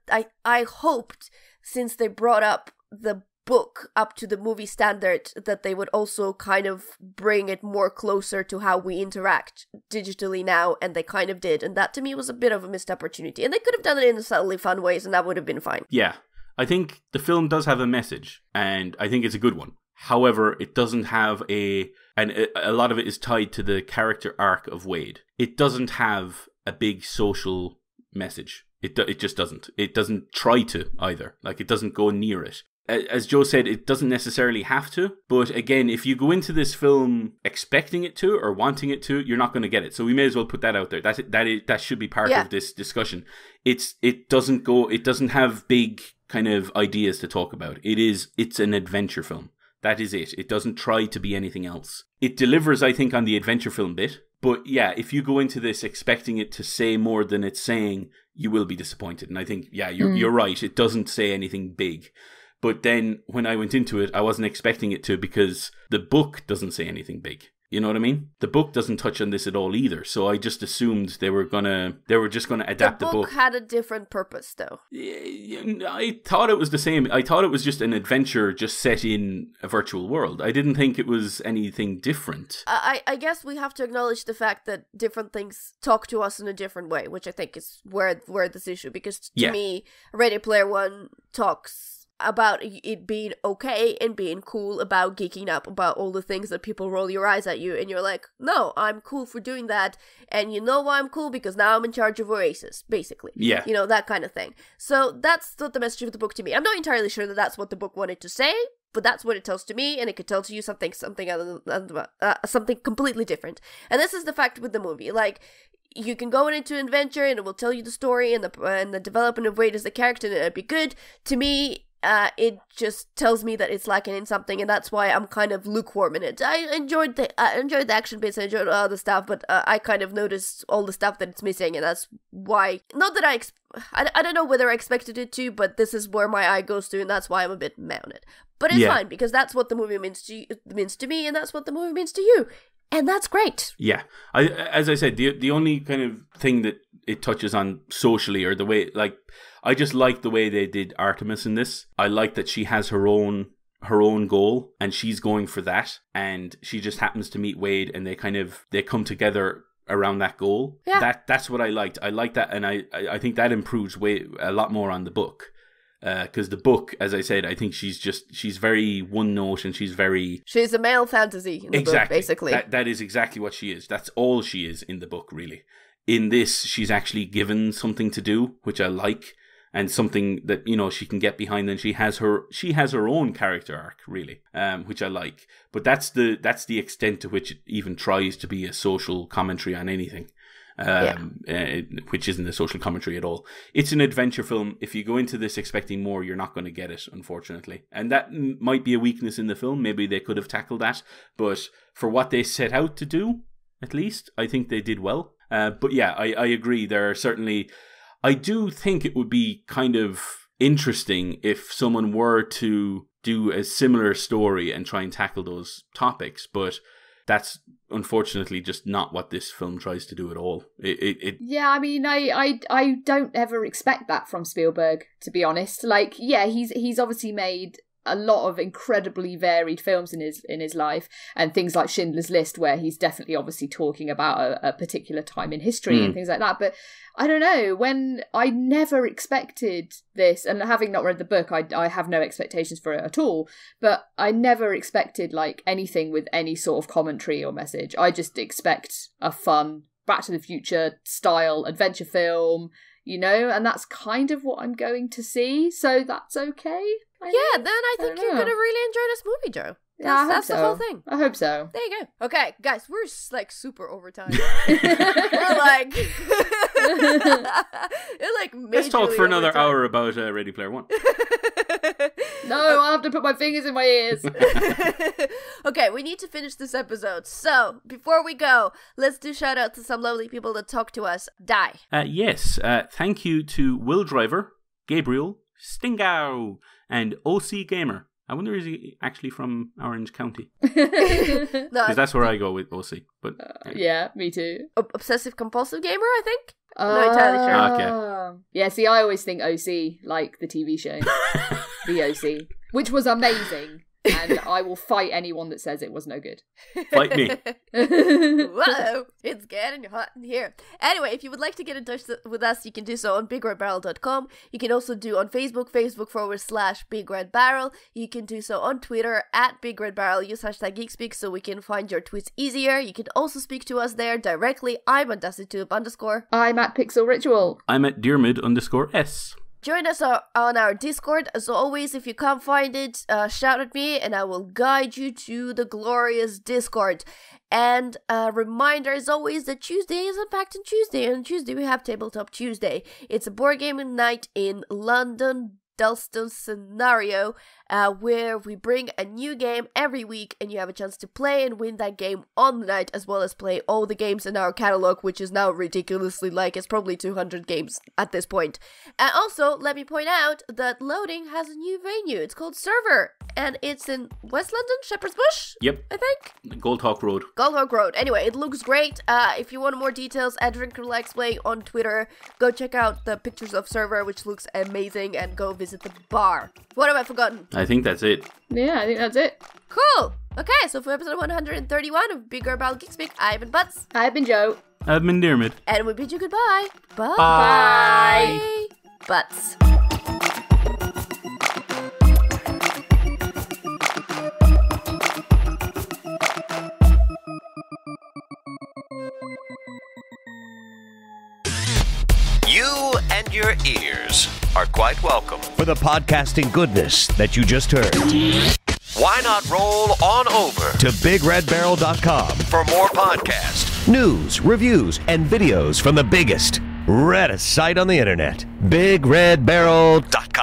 I hoped, since they brought up the book up to the movie standard, that they would also kind of bring it more closer to how we interact digitally now, and they kind of did, and that to me was a bit of a missed opportunity, and they could have done it in subtly fun ways, and that would have been fine. Yeah, I think the film does have a message, and I think it's a good one. However, it doesn't have a lot of it is tied to the character arc of Wade. It doesn't have a big social message. It just doesn't. It doesn't try to either. Like, it doesn't go near it. As Joe said, it doesn't necessarily have to. But again, if you go into this film expecting it to or wanting it to, you're not going to get it. So we may as well put that out there. That should be part of this discussion. It doesn't have big kind of ideas to talk about. It's an adventure film. That is it. It doesn't try to be anything else. It delivers, I think, on the adventure film bit. But yeah, if you go into this expecting it to say more than it's saying, you will be disappointed. And I think, you're right. It doesn't say anything big. But then when I went into it, I wasn't expecting it to, because the book doesn't say anything big. You know what I mean? The book doesn't touch on this at all either. So I just assumed they were just gonna adapt the book. The book had a different purpose, though. I thought it was the same. I thought it was just an adventure just set in a virtual world. I didn't think it was anything different. I guess we have to acknowledge the fact that different things talk to us in a different way, which I think is where this issue, because to me, Ready Player One talks about it being okay and being cool, about geeking up about all the things that people roll your eyes at you, and you're like, no, I'm cool for doing that, and you know why I'm cool? Because now I'm in charge of Oasis, basically. Yeah. That kind of thing. So that's not the message of the book to me. I'm not entirely sure that that's what the book wanted to say, but that's what it tells to me, and it could tell to you something other than something completely different. And this is the fact with the movie. Like, you can go into an adventure, and it will tell you the story and the development of Wade as the character, and it'll be good. To me, it just tells me that it's lacking in something, and that's why I'm kind of lukewarm in it. I enjoyed the action bits, I enjoyed all the stuff, but I kind of noticed all the stuff that it's missing, and that's why, not that I don't know whether I expected it to, but this is where my eye goes to, and that's why I'm a bit meh on it. But it's fine, because that's what the movie means to me, and that's what the movie means to you. And that's great. Yeah. As I said, the only kind of thing that it touches on socially, or the way, like, I just like the way they did Artemis in this. I like that she has her own goal, and she's going for that, and she just happens to meet Wade, and they come together around that goal. Yeah. That's what I liked. I like that, and I think that improves a lot more on the book. Because the book, as I said, I think she's very one note, and she's a male fantasy in the book, basically. That is exactly what she is. That's all she is in the book, really. In this, she's actually given something to do, which I like, and something that, she can get behind, and she has her own character arc, really, which I like. But that's the extent to which it even tries to be a social commentary on anything. Which isn't a social commentary at all. It's an adventure film. If you go into this expecting more, you're not going to get it, unfortunately. And that might be a weakness in the film. Maybe they could have tackled that. But for what they set out to do, at least, I think they did well. But yeah, I agree. There are certainly... I do think it would be kind of interesting if someone were to do a similar story and try and tackle those topics, but that's unfortunately just not what this film tries to do at all. Yeah, I mean, I don't ever expect that from Spielberg, to be honest. Like, yeah, he's obviously made a lot of incredibly varied films in his life, and things like Schindler's List, where he's definitely obviously talking about a particular time in history and things like that. But I don't know, when I never expected this, and having not read the book, I have no expectations for it at all, but I never expected like anything with any sort of commentary or message. I just expect a fun Back to the Future style adventure film, and that's kind of what I'm going to see, so that's okay. Then I think you're going to really enjoy this movie, Joe. Yeah, That's the whole thing. I hope so. There you go. Okay, guys, we're like super overtime. We're like, it's like. Let's talk for another hour about Ready Player One. No, I'll have to put my fingers in my ears. Okay, we need to finish this episode. So before we go, let's do shout out to some lovely people that talk to us. Die. Yes. Thank you to Will Driver, Gabriel, Stingau, and OC Gamer. I wonder, is he actually from Orange County? Because that's where I go with OC. But yeah, me too. Obsessive compulsive gamer, I think. Not entirely sure. Okay. Yeah, see, I always think OC, like the TV show. The OC. Which was amazing. And I will fight anyone that says it was no good. Fight me. Whoa, it's getting hot in here. Anyway, if you would like to get in touch with us, you can do so on BigRedBarel.com. You can also do on Facebook, Facebook.com/BigRedBarel. You can do so on Twitter @BigRedBarel. Use hashtag Geek Speak so we can find your tweets easier. You can also speak to us there directly. I'm at DustyTube_. I'm at Pixel Ritual. I'm at Diarmuid_S. Join us on our Discord. As always, if you can't find it, shout at me and I will guide you to the glorious Discord. And a reminder, as always, that Tuesday is Unpacked on Tuesday. And on Tuesday, we have Tabletop Tuesday. It's a board gaming night in London, Dalston scenario, where we bring a new game every week and you have a chance to play and win that game on the night, as well as play all the games in our catalog, which is now ridiculously it's probably 200 games at this point. And also, let me point out that Loading has a new venue. It's called Server, and it's in West London, Shepherd's Bush. Yep. I think. Goldhawk Road. Goldhawk Road. Anyway, it looks great. If you want more details, at Drink Relax Play on Twitter, go check out the pictures of Server, which looks amazing, and go visit the bar. What have I forgotten? I think that's it. Yeah, I think that's it. Cool. Okay, so for episode 131 of BigRedBarel Geek Speak, I've been Butts. I've been Joe. I've been Diarmuid. And we bid you goodbye. Bye. Bye. Butts. You and your ears are quite welcome. For the podcasting goodness that you just heard. Why not roll on over To BigRedBarel.com for more podcasts, news, reviews, and videos from the biggest, reddest site on the internet. BigRedBarel.com